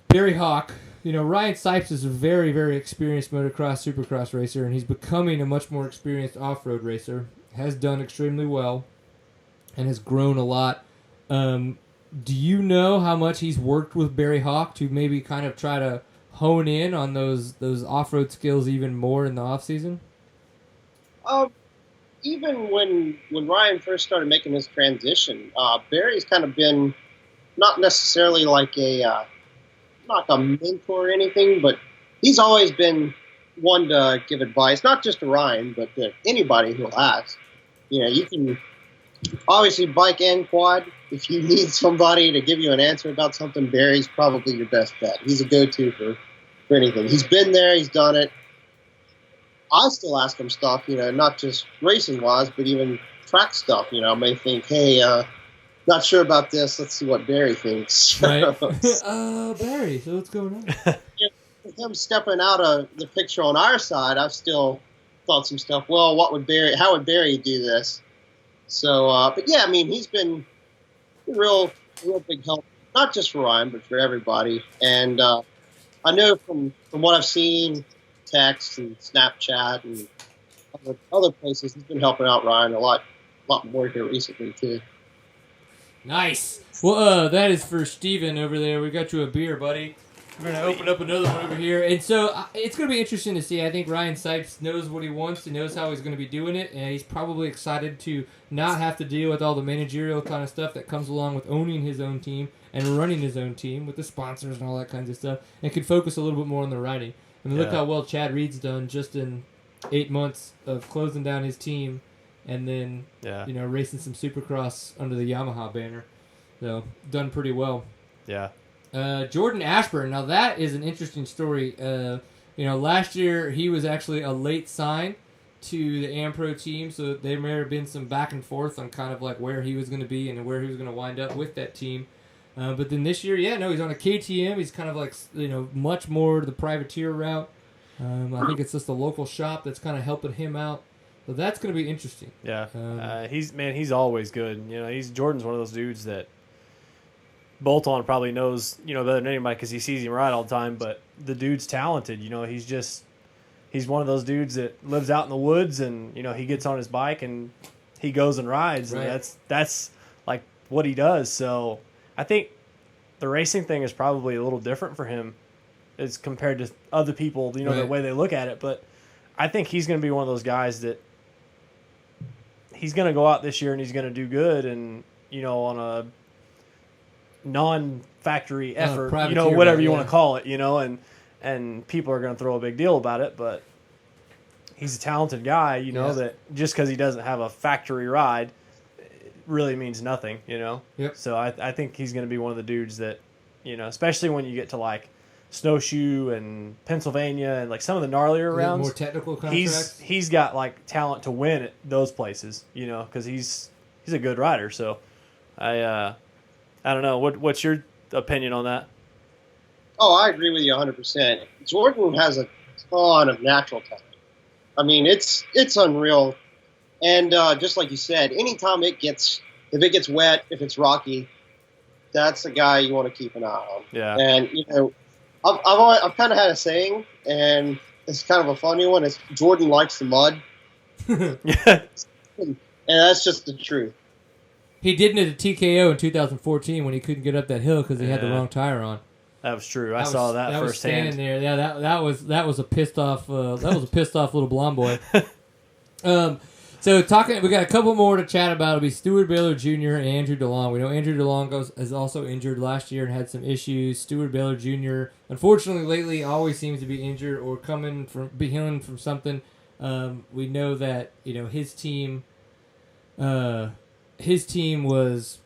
Barry Hawk, Ryan Sipes is a very, very experienced motocross, supercross racer, and he's becoming a much more experienced off-road racer, has done extremely well, and has grown a lot. Do you know how much he's worked with Barry Hawk to maybe kind of try to hone in on those off-road skills even more in the off-season? Even when Ryan first started making his transition, Barry's kind of been not necessarily like not a mentor or anything, but he's always been one to give advice, not just to Ryan, but to anybody who'll ask. You can obviously bike and quad. If you need somebody to give you an answer about something, Barry's probably your best bet. He's a go-to for anything. He's been there. He's done it. I still ask him stuff, not just racing-wise, but even track stuff. I may think, hey, not sure about this. Let's see what Barry thinks. Right. Barry, so what's going on? With him stepping out of the picture on our side, I've still thought some stuff. Well, how would Barry do this? So, but yeah, I mean, he's been a real big help, not just for Ryan, but for everybody. And I know from what I've seen, text and Snapchat and other places, he's been helping out Ryan a lot more here recently too. Nice. Well, that is for Steven over there. We got you a beer, buddy. We're going to open up another one over here. And so it's going to be interesting to see. I think Ryan Sipes knows what he wants. He knows how he's going to be doing it. And he's probably excited to not have to deal with all the managerial kind of stuff that comes along with owning his own team and running his own team with the sponsors and all that kinds of stuff. And can focus a little bit more on the riding. I mean, look how well Chad Reed's done just in 8 months of closing down his team and then, racing some Supercross under the Yamaha banner. So, done pretty well. Yeah. Jordan Ashburn. Now that is an interesting story. Last year he was actually a late sign to the AmPro team, so there may have been some back and forth on kind of like where he was going to be and where he was going to wind up with that team. But then this year, he's on a KTM. He's kind of like, much more the privateer route. I think it's just a local shop that's kind of helping him out. So that's going to be interesting. Yeah, he's always good. Jordan's one of those dudes that Bolton probably knows, better than anybody because he sees him ride all the time. But the dude's talented. He's one of those dudes that lives out in the woods, and he gets on his bike and he goes and rides, right. And that's like what he does. So I think the racing thing is probably a little different for him as compared to other people, right. The way they look at it. But I think he's going to be one of those guys that he's going to go out this year and he's going to do good, and on a non-factory effort, whatever you want to call it, and people are going to throw a big deal about it, but he's a talented guy, that just because he doesn't have a factory ride really means nothing, Yep. So I think he's going to be one of the dudes that, especially when you get to like Snowshoe and Pennsylvania and like some of the gnarlier rounds, more technical contracts. He's got like talent to win at those places, because he's a good rider. So I don't know. What's your opinion on that? Oh, I agree with you 100%. Jordan has a ton of natural talent. I mean, it's unreal. And just like you said, anytime if it gets wet, if it's rocky, that's the guy you want to keep an eye on. Yeah. And I've kind of had a saying, and it's kind of a funny one. It's Jordan likes the mud. And that's just the truth. He didn't at the TKO in 2014 when he couldn't get up that hill because he had the wrong tire on. That was true. I saw that firsthand. Was standing there. Yeah, that was a pissed off little blonde boy. So we got a couple more to chat about. It'll be Stuart Baylor Jr. and Andrew DeLong. We know Andrew DeLong is also injured last year and had some issues. Stuart Baylor Jr. unfortunately lately always seems to be injured or be healing from something. We know that his team was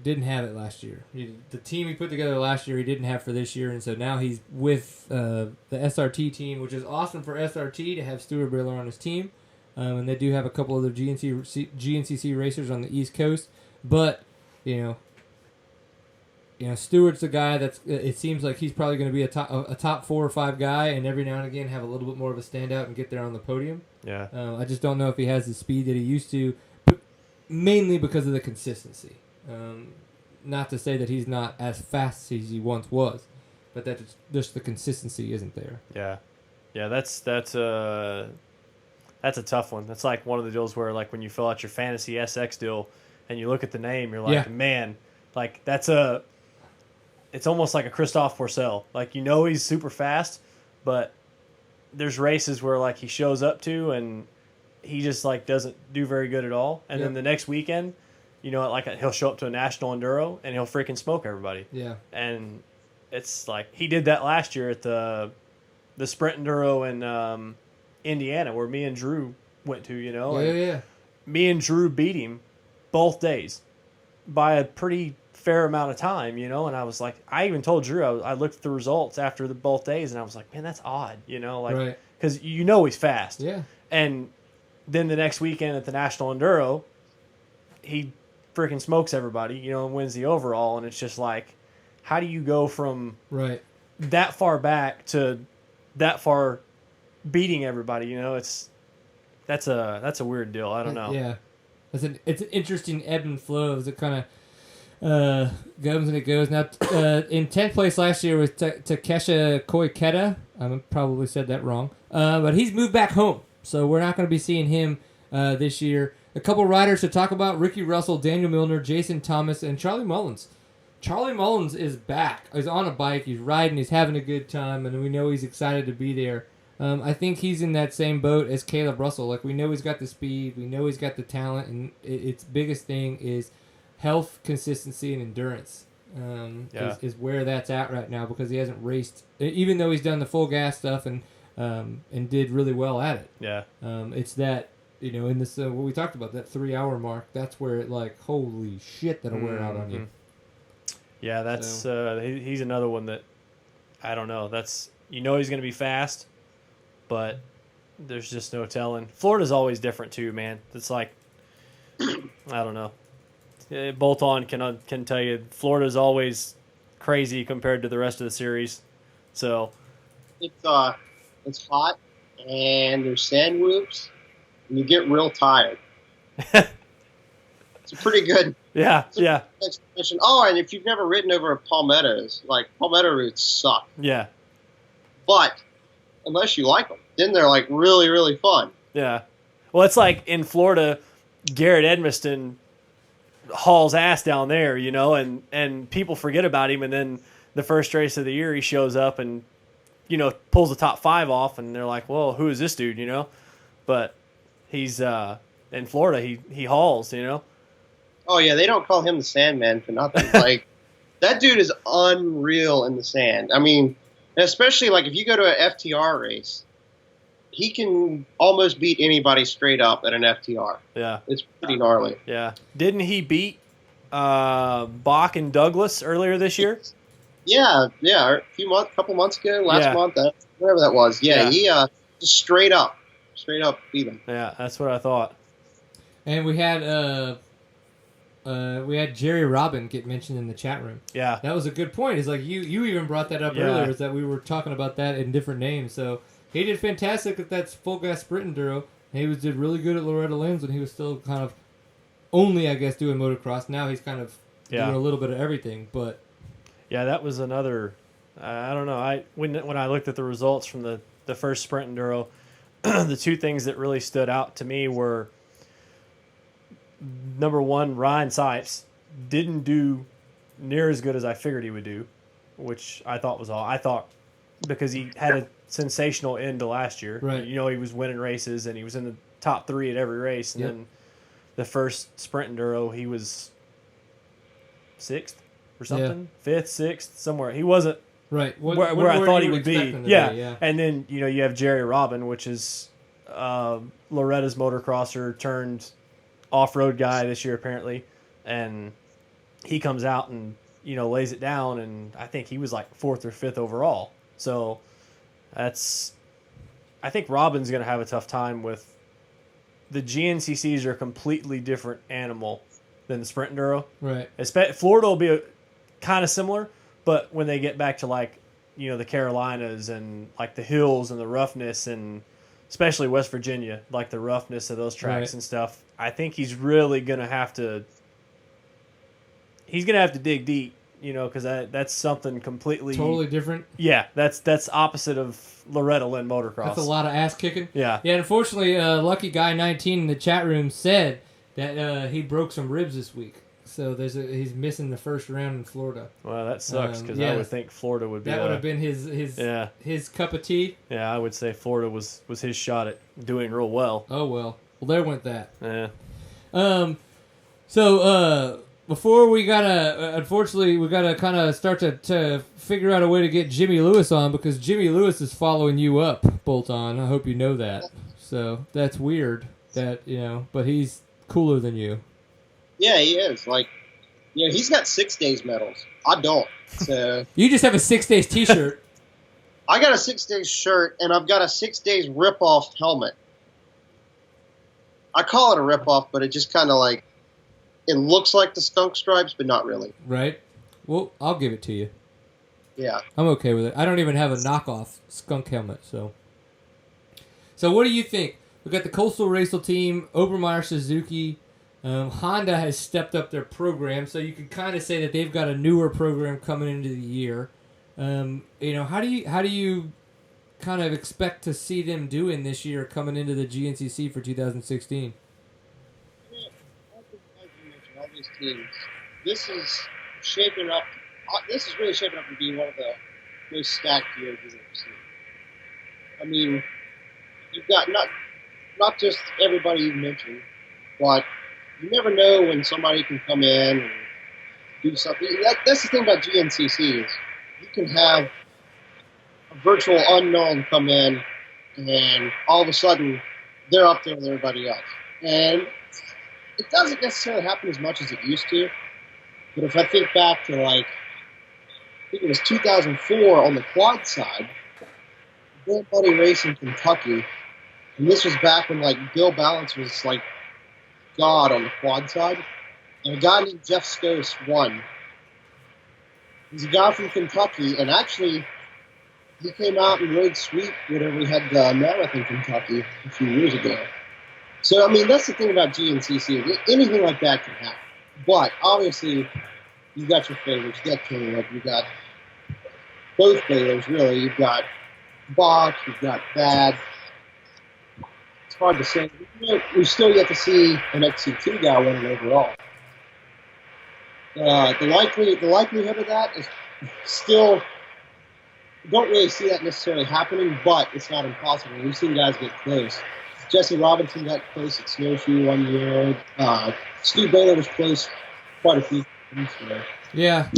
didn't have it last year. The team he put together last year, he didn't have for this year, and so now he's with the SRT team, which is awesome for SRT to have Stuart Baylor on his team. And they do have a couple other GNCC racers on the East Coast, but Stuart's a guy that's. It seems like he's probably going to be a top 4 or 5 guy, and every now and again have a little bit more of a standout and get there on the podium. Yeah. I just don't know if he has the speed that he used to, but mainly because of the consistency. Not to say that he's not as fast as he once was, but that just the consistency isn't there. Yeah, that's a tough one. That's like one of the deals where like when you fill out your fantasy SX deal and you look at the name, you're like, man, like it's almost like a Christophe Pourcel. Like he's super fast, but there's races where like he shows up to and he just like doesn't do very good at all, and then the next weekend. He'll show up to a national enduro and he'll freaking smoke everybody. Yeah. And it's like he did that last year at the Sprint Enduro in Indiana where me and Drew went to, Yeah. Me and Drew beat him both days by a pretty fair amount of time, and I was like, I even told Drew, I looked at the results after both days and I was like, man, that's odd, because he's fast. Yeah. And then the next weekend at the national enduro, he freaking smokes everybody, and wins the overall, and it's just like, how do you go from that far back to that far beating everybody? That's a weird deal. I don't know. Yeah, it's an interesting ebb and flow as it kind of goes and it goes. Now, in 10th place last year was Takesha Koiketa. I probably said that wrong, but he's moved back home, so we're not going to be seeing him this year. A couple riders to talk about: Ricky Russell, Daniel Milner, Jason Thomas, and Charlie Mullins. Charlie Mullins is back. He's on a bike. He's riding. He's having a good time, and we know he's excited to be there. I think he's in that same boat as Kailub Russell. Like, we know he's got the speed. We know he's got the talent, and its biggest thing is health, consistency, and endurance. Is where that's at right now because he hasn't raced, even though he's done the full gas stuff and did really well at it. Yeah. It's that. In this, what we talked about, that 3-hour mark, that's where it, like, holy shit, that'll wear out on you. Yeah, that's he's another one that I don't know. That's he's going to be fast, but there's just no telling. Florida's always different too, man. It's like I don't know. Bolton can tell you Florida's always crazy compared to the rest of the series. So it's hot and there's sand whoops and you get real tired. It's a pretty good. Yeah. Explanation. Oh, and if you've never ridden over palmettos, like palmetto routes suck. Yeah. But unless you like them, then they're like really, really fun. Yeah. Well, it's like in Florida, Garrett Edmiston hauls ass down there, and people forget about him, and then the first race of the year he shows up and pulls the top 5 off, and they're like, well, who is this dude, But he's in Florida, he hauls, Oh yeah, they don't call him the Sandman for nothing. Like that dude is unreal in the sand. I mean, especially like if you go to an FTR race, he can almost beat anybody straight up at an FTR. Yeah, it's pretty gnarly. Yeah, didn't he beat Bach and Douglas earlier this year? Yeah, a couple months ago, last month, whatever that was. Yeah, he just straight up beat him. Yeah, that's what I thought. And we had Jerry Robin get mentioned in the chat room. Yeah, that was a good point. It's like you even brought that up earlier. Is that we were talking about that in different names. So he did fantastic at that full gas sprint enduro. And he did really good at Loretta Lynn's when he was still kind of only, I guess, doing motocross. Now he's kind of doing a little bit of everything. But yeah, that was another. I don't know. When I looked at the results from the first sprint enduro, the two things that really stood out to me were. Number one, Ryan Sipes didn't do near as good as I figured he would do, which I thought was all. I thought because he had a sensational end to last year. Right. He was winning races and he was in the top 3 at every race. And then the first sprint enduro, he was 6th or something, 5th, 6th, somewhere. He wasn't right where I thought he would be. Yeah. And then you have Jerry Robin, which is Loretta's motocrosser turned off-road guy this year apparently, and he comes out and lays it down, and I think he was like 4th or 5th overall. So I think Robin's going to have a tough time with the GNCCs are a completely different animal than the sprint enduro. Right. Florida will be kind of similar, but when they get back to like the Carolinas and like the hills and the roughness and especially West Virginia, like the roughness of those tracks and stuff, I think he's really going to have to dig deep, because that's something totally different. Yeah, that's opposite of Loretta Lynn motocross. That's a lot of ass kicking. Yeah. Yeah, unfortunately, Lucky Guy 19 in the chat room said that he broke some ribs this week. So he's missing the first round in Florida. Well, that sucks because I would think Florida would be. That would have been his cup of tea. Yeah, I would say Florida was his shot at doing real well. Oh well, there went that. Yeah. So before we unfortunately we gotta kind of start to figure out a way to get Jimmy Lewis on because Jimmy Lewis is following you up, Bolton. I hope you know that. So that's weird that but he's cooler than you. Yeah, he is. Like, he's got 6 days medals. I don't. So you just have a 6 days T-shirt. I got a 6 days shirt, and I've got a 6 days rip-off helmet. I call it a rip-off, but it just kind of like, it looks like the skunk stripes, but not really. Right. Well, I'll give it to you. Yeah. I'm okay with it. I don't even have a knockoff skunk helmet, so. So what do you think? We got the Coastal Racel team, Obermeyer Suzuki. Honda has stepped up their program, so you can kind of say that they've got a newer program coming into the year. How do you kind of expect to see them doing this year coming into the GNCC for 2016? All these teams. This is shaping up. This is really shaping up to be one of the most stacked years we've ever seen. I mean, you've got not just everybody you mentioned, but you never know when somebody can come in and do something. That's the thing about GNCC is you can have a virtual unknown come in, and all of a sudden they're up there with everybody else. And it doesn't necessarily happen as much as it used to. But if I think back to like think it was 2004 on the quad side. Grand Buddy Racing Kentucky. And this was back when, like, Bill Balance was, like, God on the quad side. And a guy named Jeff Skos won. He's a guy from Kentucky, and actually, he came out and rode sweet whenever we had the Mammoth in Kentucky a few years ago. So, I mean, that's the thing about GNCC. Anything like that can happen. But, obviously, you've got your favorites. You got Kailub. You've got both Baylors, really. You've got Bach. You've got Bad. It's hard to say. We still yet to see an XC2 guy win it overall. The likelihood of that is still, don't really see that necessarily happening, but it's not impossible. We've seen guys get close. Jesse Robinson got close at Snowshoe 1 year. Stu Baylor was close quite a few times. Yeah.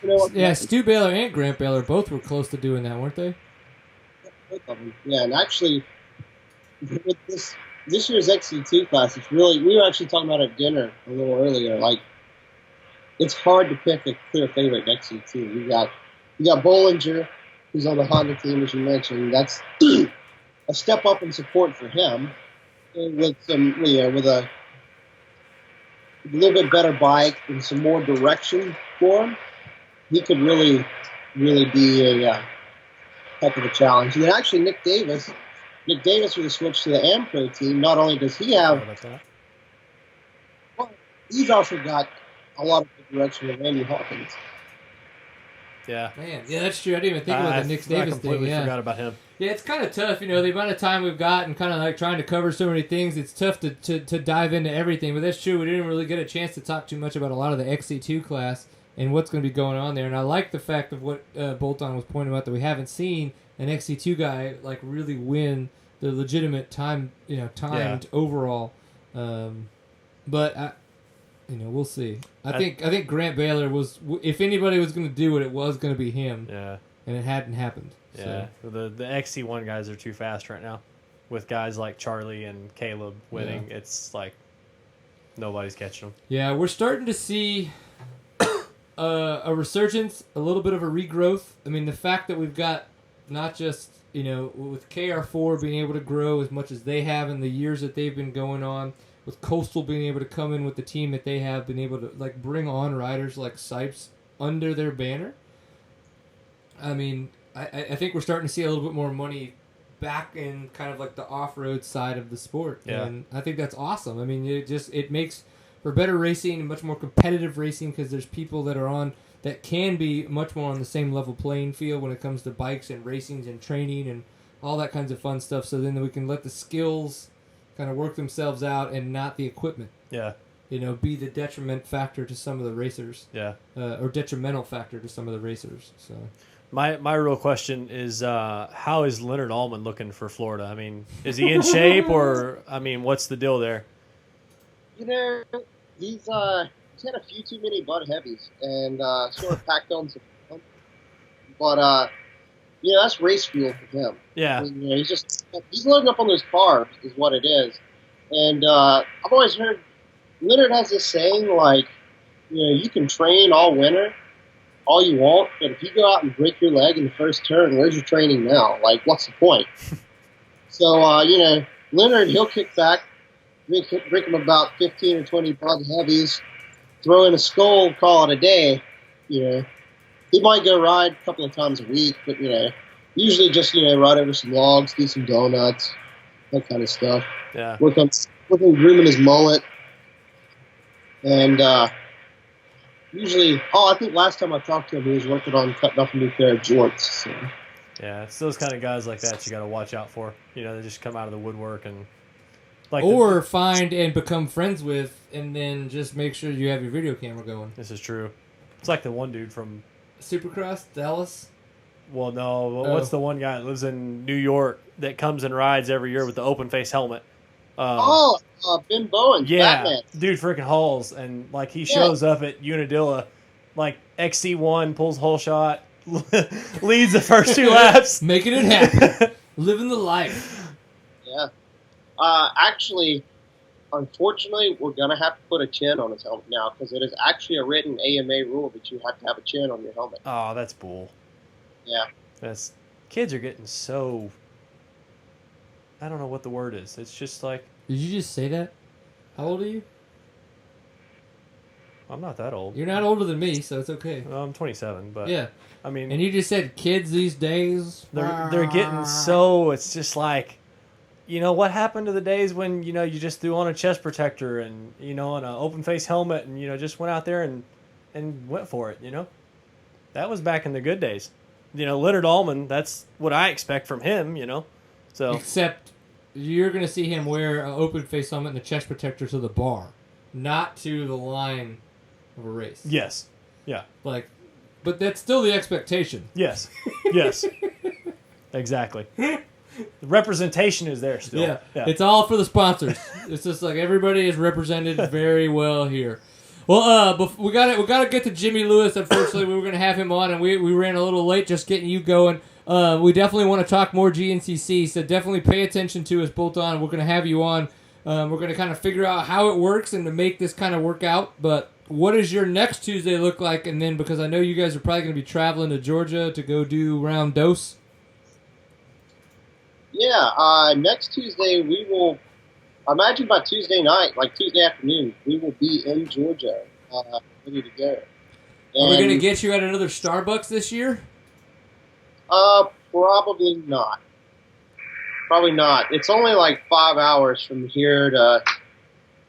You know, Yeah, Stu Baylor and Grant Baylor both were close to doing that, weren't they? Both of them. Yeah, and actually, with this year's XC2 class, it's really, we were actually talking about at dinner a little earlier, like, it's hard to pick a clear favorite in XC2. You got Bollinger, who's on the Honda team, as you mentioned. That's a step up in support for him, with some, with a little bit better bike and some more direction for him. He could really, really be a heck of a challenge. And then actually Nick Davis with a switch to the Ampro team. Not only does he have, well, he's also got a lot of good direction with Randy Hawkins. Yeah. Man, yeah, that's true. I didn't even think about the Nick Davis I completely thing. Yeah. forgot about him. Yeah, it's kind of tough, the amount of time we've got and kind of like trying to cover so many things, it's tough to dive into everything. But that's true. We didn't really get a chance to talk too much about a lot of the XC2 class and what's going to be going on there. And I like the fact of what Bolton was pointing out, that we haven't seen an XC2 guy like really win the legitimate timed overall. But we'll see. I think Grant Baylor was, if anybody was going to do it, it was going to be him. Yeah. And it hadn't happened. Yeah. So. The XC1 guys are too fast right now. With guys like Charlie and Kailub winning, it's like nobody's catching them. Yeah, we're starting to see a resurgence, a little bit of a regrowth. I mean, the fact that we've got not just, with KR4 being able to grow as much as they have in the years that they've been going on, with Coastal being able to come in with the team that they have, been able to like bring on riders like Sipes under their banner. I mean, I think we're starting to see a little bit more money back in kind of like the off-road side of the sport. Yeah. And I think that's awesome. I mean, it makes for better racing and much more competitive racing, because there's people that are on that can be much more on the same level playing field when it comes to bikes and racings and training and all that kinds of fun stuff. So then we can let the skills kind of work themselves out and not the equipment. Yeah. Be the detriment factor to some of the racers. Yeah. Or detrimental factor to some of the racers. So. My real question is, how is Leonard Allman looking for Florida? I mean, is he in shape, or what's the deal there? He's had a few too many Bud Heavies and sort of packed on some. But that's race fuel for him. Yeah. He's loading up on those carbs is what it is. And I've always heard Leonard has this saying like, you can train all winter, all you want, but if you go out and break your leg in the first turn, where's your training now? Like, what's the point? So, Leonard, he'll kick back, break him about 15 or 20 Bud Heavies, throw in a skull, call it a day. He might go ride a couple of times a week, but, usually just, ride over some logs, do some donuts, that kind of stuff. Yeah. Work on grooming his mullet. And usually, I think last time I talked to him, he was working on cutting off a new pair of jorts. So. Yeah, it's those kind of guys like that you got to watch out for. They just come out of the woodwork and find and become friends with, and then just make sure you have your video camera going. This is true. It's like the one dude from Supercross, Dallas. Well, no. What's the one guy that lives in New York that comes and rides every year with the open face helmet? Ben Bowen. Yeah, Batman. dude freaking hauls, and like he shows up at Unadilla, like XC1, pulls whole shot, leads the first 2 laps, making it happen, living the life. Yeah. Actually, unfortunately, we're going to have to put a chin on his helmet now because it is actually a written AMA rule that you have to have a chin on your helmet. Oh, that's bull. Yeah. Kids are getting so. I don't know what the word is. It's just like. Did you just say that? How old are you? I'm not that old. You're not older than me, so it's okay. Well, I'm 27, but Yeah. I mean, And you just said kids these days. they're getting so. It's just like, what happened to the days when you just threw on a chest protector and and an open face helmet and just went out there and went for it. That was back in the good days. Leonard Allman. That's what I expect from him. So Except you're going to see him wear an open face helmet and a chest protector to the bar, not to the line of a race. yes, yeah, But that's still the expectation. yes, yes, exactly. The representation is there still. Yeah. It's all for the sponsors. It's just like everybody is represented very well here. Well, we gotta get to Jimmy Lewis. Unfortunately, we were gonna have him on, and we ran a little late just getting you going. We definitely want to talk more GNCC, so definitely pay attention to us, Bolton. We're gonna have you on. We're gonna kind of figure out how it works and to make this kind of work out. But what does your next Tuesday look like? And then, because I know you guys are probably gonna be traveling to Georgia to go do round dose. Yeah, next Tuesday we will, I imagine by Tuesday night, like Tuesday afternoon, we will be in Georgia, ready to go. Are we going to get you at another Starbucks this year? Probably not. Probably not. It's only like 5 hours from here to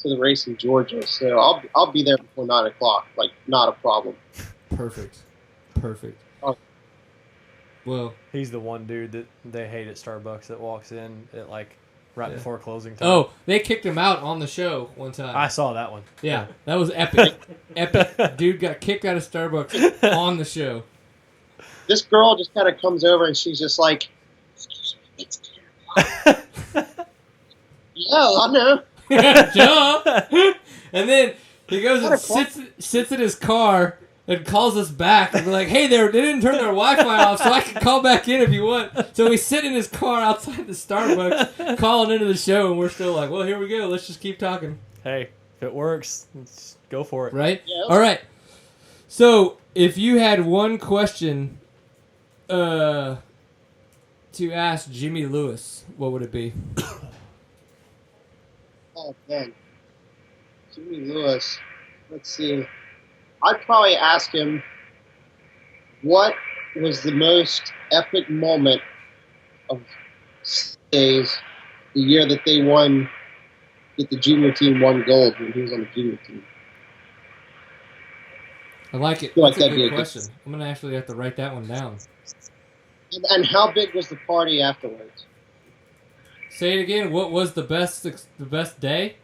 the race in Georgia, so I'll be there before 9 o'clock. Like, not a problem. Perfect. Oh. Well, he's the one dude that they hate at Starbucks that walks in at right before closing time. Oh, they kicked him out on the show one time. I saw that one. Yeah, that was epic. Epic. Dude got kicked out of Starbucks on the show. This girl just kind of comes over and she's just like, "Excuse me, it's 10 o'clock." Yeah, I know. Duh. And then he goes and sits in his car and calls us back and be like, "Hey, they didn't turn their Wi-Fi off, so I can call back in if you want." So we sit in his car outside the Starbucks, calling into the show, and we're still like, "Well, here we go. Let's just keep talking." Hey, if it works, let's go for it. Right? Yeah, all right. So if you had one question to ask Jimmy Lewis, what would it be? Oh, man. Jimmy Lewis. Let's see. I'd probably ask him, what was the most epic moment of days the year that they won, that the junior team won gold when he was on the junior team? I like it. I feel like That's a that'd be good a good- question. I'm going to actually have to write that one down. And how big was the party afterwards? Say it again. What was the best day?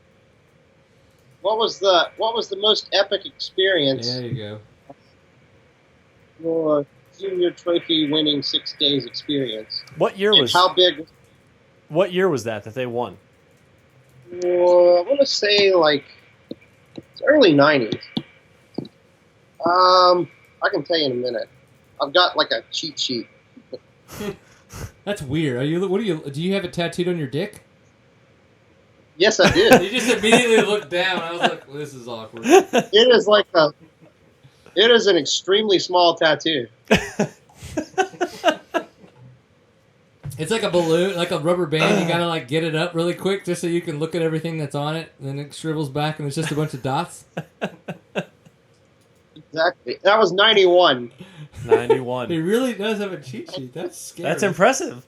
What was the most epic experience There you go. your junior trophy winning 6 days experience? What year And was how big? What year was that they won? I want to say it's early 90s. I can tell you in a minute. I've got a cheat sheet. That's weird. Do you have it tattooed on your dick? Yes, I did. You just immediately looked down. I was like, well, this is awkward. It is an extremely small tattoo. It's like a balloon, like a rubber band. You gotta get it up really quick just so you can look at everything that's on it. And then it shrivels back and it's just a bunch of dots. Exactly. That was 91. 91. He really does have a cheat sheet. That's scary. That's impressive.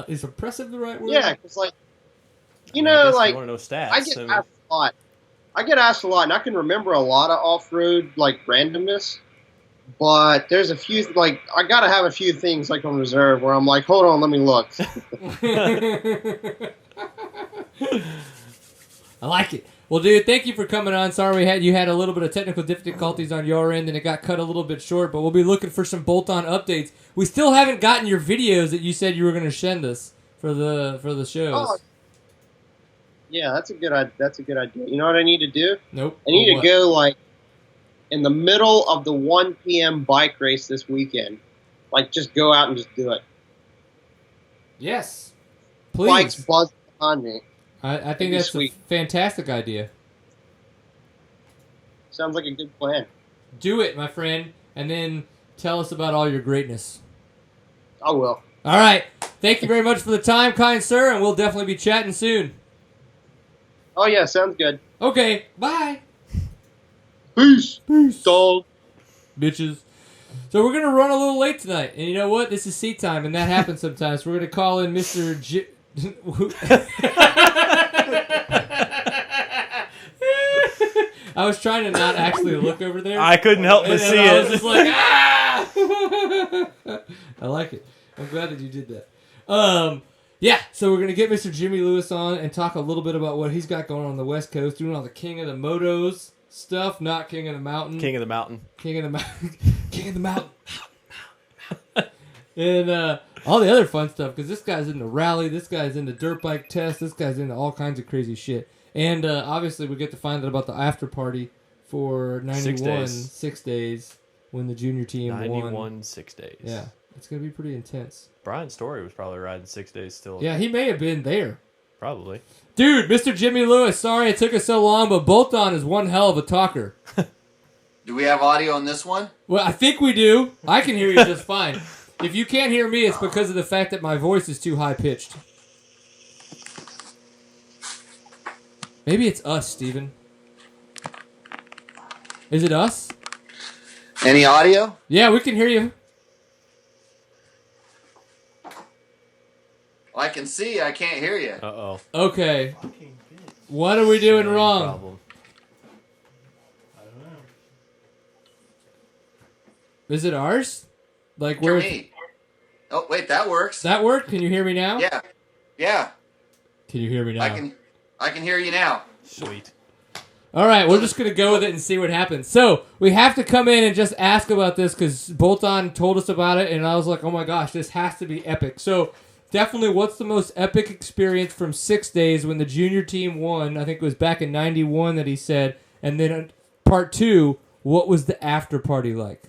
Is impressive the right word? Yeah, because You want to know stats. I get asked a lot. And I can remember a lot of off-road randomness. But there's a few I gotta have a few things on reserve where I'm like, hold on, let me look. I like it. Well, dude, thank you for coming on. Sorry you had a little bit of technical difficulties on your end and it got cut a little bit short, but we'll be looking for some bolt-on updates. We still haven't gotten your videos that you said you were going to send us for the shows. Oh, yeah, that's a good idea. You know what I need to do? Nope. I need to go in the middle of the 1 p.m. bike race this weekend. Just go out and just do it. Yes. Please. Bikes buzzing behind me. I think be that's sweet. a fantastic idea. Sounds like a good plan. Do it, my friend, and then tell us about all your greatness. I will. All right. Thank you very much for the time, kind sir, and we'll definitely be chatting soon. Oh, yeah, sounds good. Okay, bye. Peace. Peace. Dog. Bitches. So we're going to run a little late tonight. And you know what? This is seat time, and that happens sometimes. We're going to call in Mr. I was trying to not actually look over there. I couldn't help but see I it. was just like, ah! I like it. I'm glad that you did that. Yeah, so we're going to get Mr. Jimmy Lewis on and talk a little bit about what he's got going on the West Coast, doing all the King of the Motos stuff, not King of the Mountain. King of the Mountain. King of the Mountain. King of the Mountain. And all the other fun stuff, because this guy's into rally, this guy's into dirt bike tests, this guy's into all kinds of crazy shit. And obviously we get to find out about the after party for 91 6 days when the junior team 91 won. 6 days. Yeah, it's going to be pretty intense. Brian Story was probably riding 6 days still. Yeah, he may have been there. Probably. Dude, Mr. Jimmy Lewis, sorry it took us so long, but Bolton is one hell of a talker. Do we have audio on this one? Well, I think we do. I can hear you just fine. If you can't hear me, it's because of the fact that my voice is too high-pitched. Maybe it's us, Steven. Is it us? Any audio? Yeah, we can hear you. Well, I can see. I can't hear you. Uh-oh. Okay. What are we doing Same wrong? problem. I don't know. Is it ours? Like Hear where? me. Oh, wait, that works. That work? Can you hear me now? Yeah. Yeah. Can you hear me now? I can hear you now. Sweet. All right, we're just going to go with it and see what happens. So, we have to come in and just ask about this because Bolton told us about it, and I was like, oh my gosh, this has to be epic. So, definitely, what's the most epic experience from 6 days when the junior team won? I think it was back in 91 that he said. And then part 2, what was the after party like?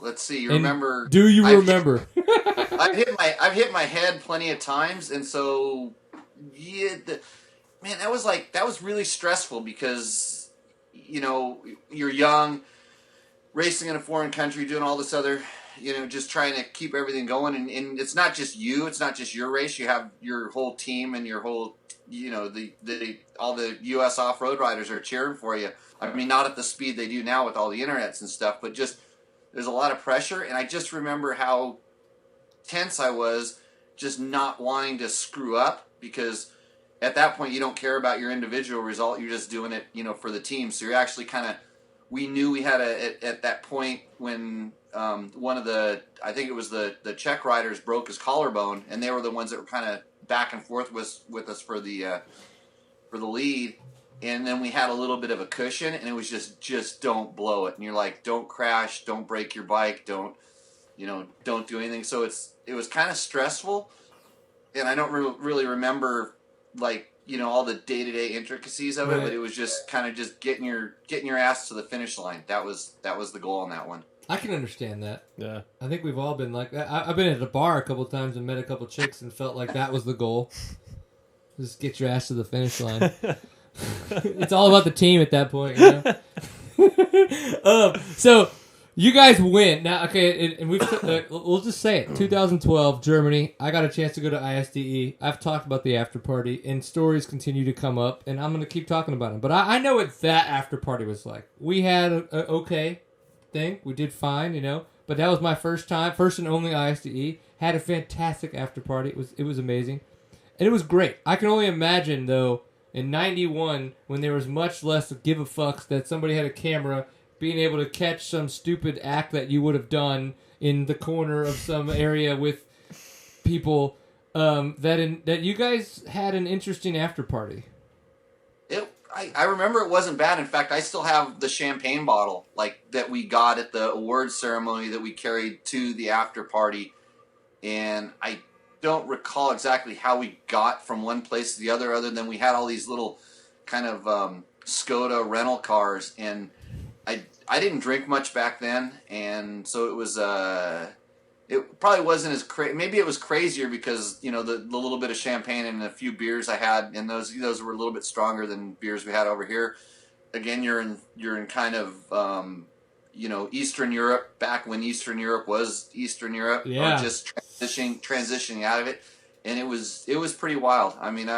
Let's see. You And remember? Do you remember? I've hit my head plenty of times, and so yeah, man, that was really stressful because you're young, racing in a foreign country, doing all this other, just trying to keep everything going, and it's not just you, it's not just your race. You have your whole team and your whole, all the U.S. off-road riders are cheering for you. I mean, not at the speed they do now with all the internets and stuff, but just there's a lot of pressure, and I just remember how tense I was, just not wanting to screw up, because at that point you don't care about your individual result, you're just doing it, for the team. So you're actually we knew we had at that point when one of I think it was the Czech riders broke his collarbone, and they were the ones that were kind of back and forth with us for the lead. And then we had a little bit of a cushion, and it was just don't blow it. And you're like, don't crash, don't break your bike, don't do anything. So it was kind of stressful, and I don't really remember all the day-to-day intricacies of it, but it was just kind of just getting your ass to the finish line. That was the goal on that one. I can understand that. Yeah. I think we've all been like that. I've been at a bar a couple of times and met a couple of chicks and felt like that was the goal. Just get your ass to the finish line. It's all about the team at that point, So you guys win now. Okay, and we'll just say it. 2012 Germany. I got a chance to go to ISDE. I've talked about the after party, and stories continue to come up, and I'm going to keep talking about them. But I know what that after party was like. We had a okay thing. We did fine, But that was my first and only ISDE. Had a fantastic after party. It was amazing, and it was great. I can only imagine though. In 91, when there was much less give a fucks that somebody had a camera, being able to catch some stupid act that you would have done in the corner of some area with people, that you guys had an interesting after party. I remember it wasn't bad. In fact, I still have the champagne bottle that we got at the awards ceremony that we carried to the after party, and I don't recall exactly how we got from one place to the other than we had all these little kind of Skoda rental cars, and I didn't drink much back then, and so it was it probably wasn't as maybe it was crazier because the little bit of champagne and a few beers I had, and those were a little bit stronger than beers we had over here. Again, you're in kind of Eastern Europe, back when Eastern Europe was Eastern Europe, Yeah. or just transitioning out of it. And it was pretty wild. I mean,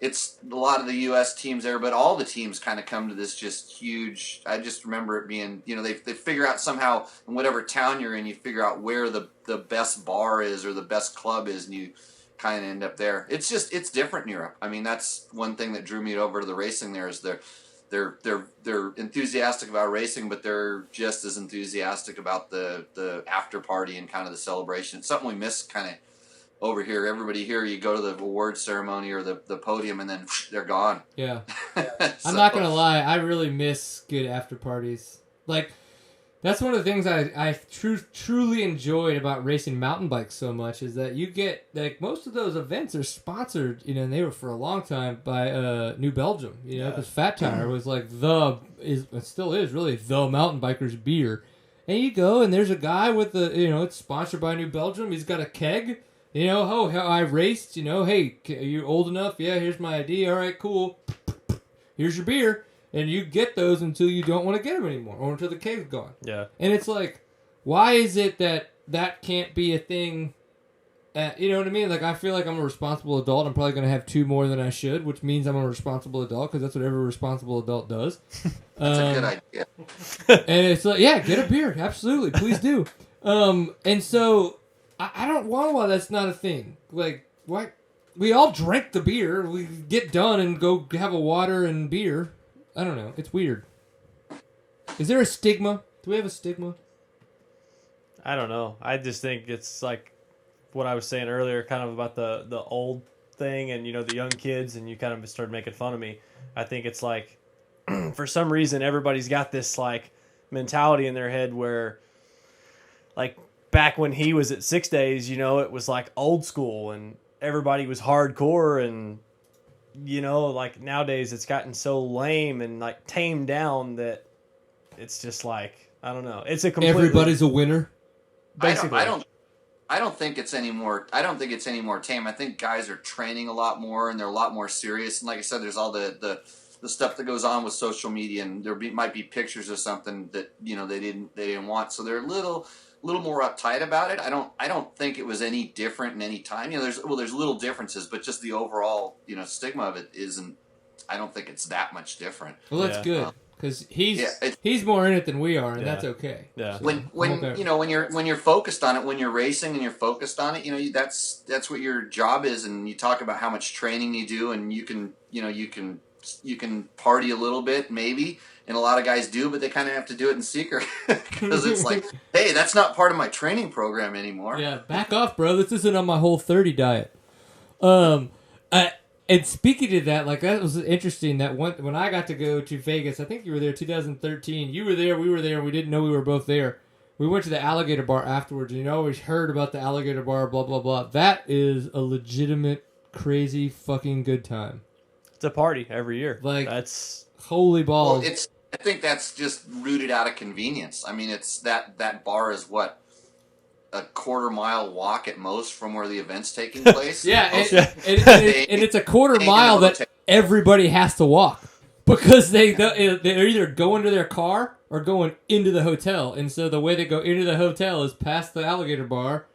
it's a lot of the U.S. teams there, but all the teams kind of come to this just huge. I just remember it being, they figure out somehow in whatever town you're in, you figure out where the best bar is or the best club is, and you kind of end up there. It's different in Europe. I mean, that's one thing that drew me over to the racing there is they're enthusiastic about racing, but they're just as enthusiastic about the after party and kind of the celebration. It's something we miss kind of over here. Everybody here, you go to the award ceremony or the podium, and then they're gone. Yeah. So, I'm not going to lie. I really miss good after parties. Like, that's one of the things I truly enjoyed about racing mountain bikes so much is that you get, like, most of those events are sponsored, and they were for a long time by New Belgium, because Fat Tire was like it still is really the mountain biker's beer. And you go, and there's a guy with it's sponsored by New Belgium. He's got a keg. How I raced, hey, are you old enough? Yeah, here's my ID. All right, cool. Here's your beer. And you get those until you don't want to get them anymore or until the keg's gone. Yeah. And it's like, why is it that can't be a thing? You know what I mean? Like, I feel like I'm a responsible adult. I'm probably going to have 2 more than I should, which means I'm a responsible adult because that's what every responsible adult does. That's a good idea. And it's like, yeah, get a beer. Absolutely. Please do. And so I don't want why that's not a thing. Like, why? We all drink the beer. We get done and go have a water and beer. I don't know. It's weird. Is there a stigma? Do we have a stigma? I don't know. I just think it's like what I was saying earlier, kind of about the old thing and, the young kids, and you kind of started making fun of me. I think it's like, for some reason, everybody's got this, like, mentality in their head where, like, back when he was at 6 days, it was like old school and everybody was hardcore, and like nowadays it's gotten so lame and like tamed down that it's just like, I don't know. It's a completely, everybody's a winner. Basically. I don't think it's any more tame. I think guys are training a lot more and they're a lot more serious. And like I said, there's all the stuff that goes on with social media, and might be pictures of something that they didn't want, so they're a little more uptight about it. I don't think it was any different in any time. There's little differences, but just the overall stigma of it isn't. I don't think it's that much different. Well, that's good because he's more in it than we are, and that's okay. Yeah. So, when when you're focused on it, when you're racing and you're focused on it, that's what your job is, and you talk about how much training you do, and you can party a little bit maybe. And a lot of guys do, but they kind of have to do it in secret because it's like, hey, that's not part of my training program anymore. Yeah, back off, bro. This isn't on my Whole 30 diet. And speaking of that, like, that was interesting. That when I got to go to Vegas, I think you were there, 2013. You were there, we were there, and we didn't know we were both there. We went to the Alligator Bar afterwards, and you always heard about the Alligator Bar, blah, blah, blah. That is a legitimate, crazy, fucking good time. It's a party every year. Like, that's holy balls. Well, I think that's just rooted out of convenience. I mean, it's that bar is what, a quarter-mile walk at most from where the event's taking place. Yeah, and it's a quarter mile that everybody has to walk because they're either going to their car or going into the hotel. And so the way they go into the hotel is past the Alligator Bar,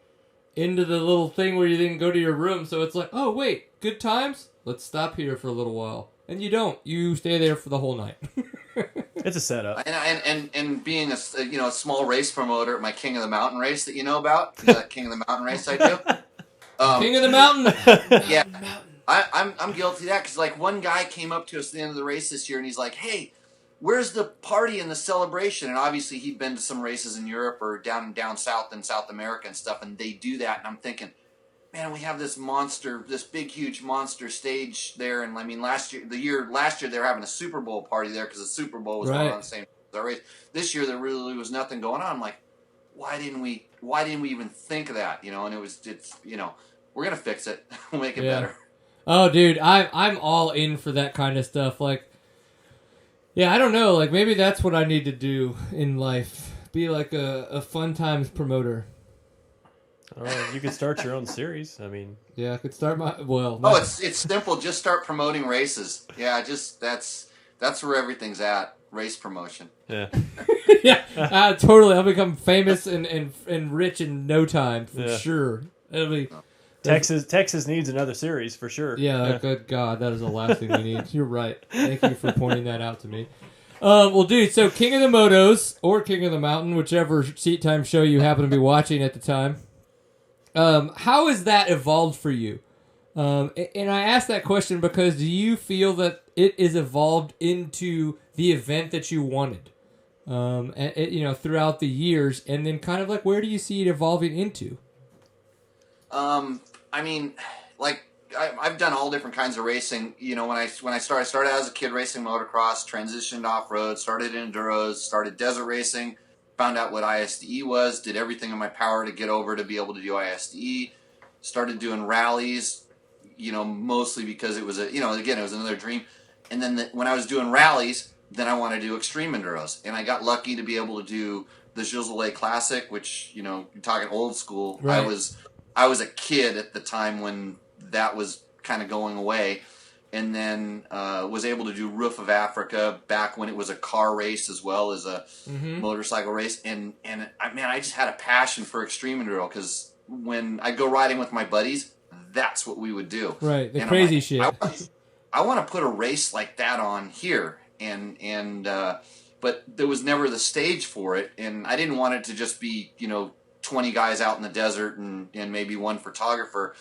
into the little thing where you then go to your room. So it's like, oh, wait, good times? Let's stop here for a little while. And you don't. You stay there for the whole night. It's a setup. And being a small race promoter at my King of the Mountain race that you know about, that King of the Mountain race I do. King of the Mountain. Yeah, I'm guilty of that because like one guy came up to us at the end of the race this year and he's like, "Hey, where's the party and the celebration?" And obviously he'd been to some races in Europe or down south in South America and stuff, and they do that. And I'm thinking, man, we have this big, huge monster stage there. And I mean, last year they were having a Super Bowl party there because the Super Bowl was going on the same race. This year there really was nothing going on. I'm like, why didn't we even think of that? And it's we're gonna fix it. We'll make it better. Oh, dude, I'm all in for that kind of stuff. Like, yeah, I don't know. Like, maybe that's what I need to do in life. Be like a fun times promoter. You could start your own series. I mean, Yeah, I could start my it's simple. Just start promoting races. Yeah, just that's where everything's at. Race promotion. yeah. yeah, totally. I'll become famous and rich in no time for Yeah. sure. It'll be Texas needs another series for sure. yeah. Good God, that is the last thing we need. You're right. Thank you for pointing that out to me. Well, dude, so King of the Motos or King of the Mountain, whichever seat time show you happen to be watching at the time. How has that evolved for you? And I ask that question because do you feel that it is evolved into the event that you wanted, throughout the years, and then kind of like where do you see it evolving into? I mean, like I've done all different kinds of racing. You know, when I started out as a kid racing motocross, transitioned off road, started in enduros, started desert racing, found out what ISDE was, did everything in my power to get over to be able to do ISDE, started doing rallies. You know, mostly because it was it was another dream. And then when I was doing rallies, then I wanted to do extreme enduros. And I got lucky to be able to do the Gilles Classic, which, you know, you're talking old school. Right. I was a kid at the time when that was kind of going away. And then was able to do Roof of Africa back when it was a car race as well as a motorcycle race. And I just had a passion for extreme enduro because when I go riding with my buddies, that's what we would do. Right, the and crazy shit. I want to put a race like that on here, but there was never the stage for it, and I didn't want it to just be 20 guys out in the desert and maybe one photographer.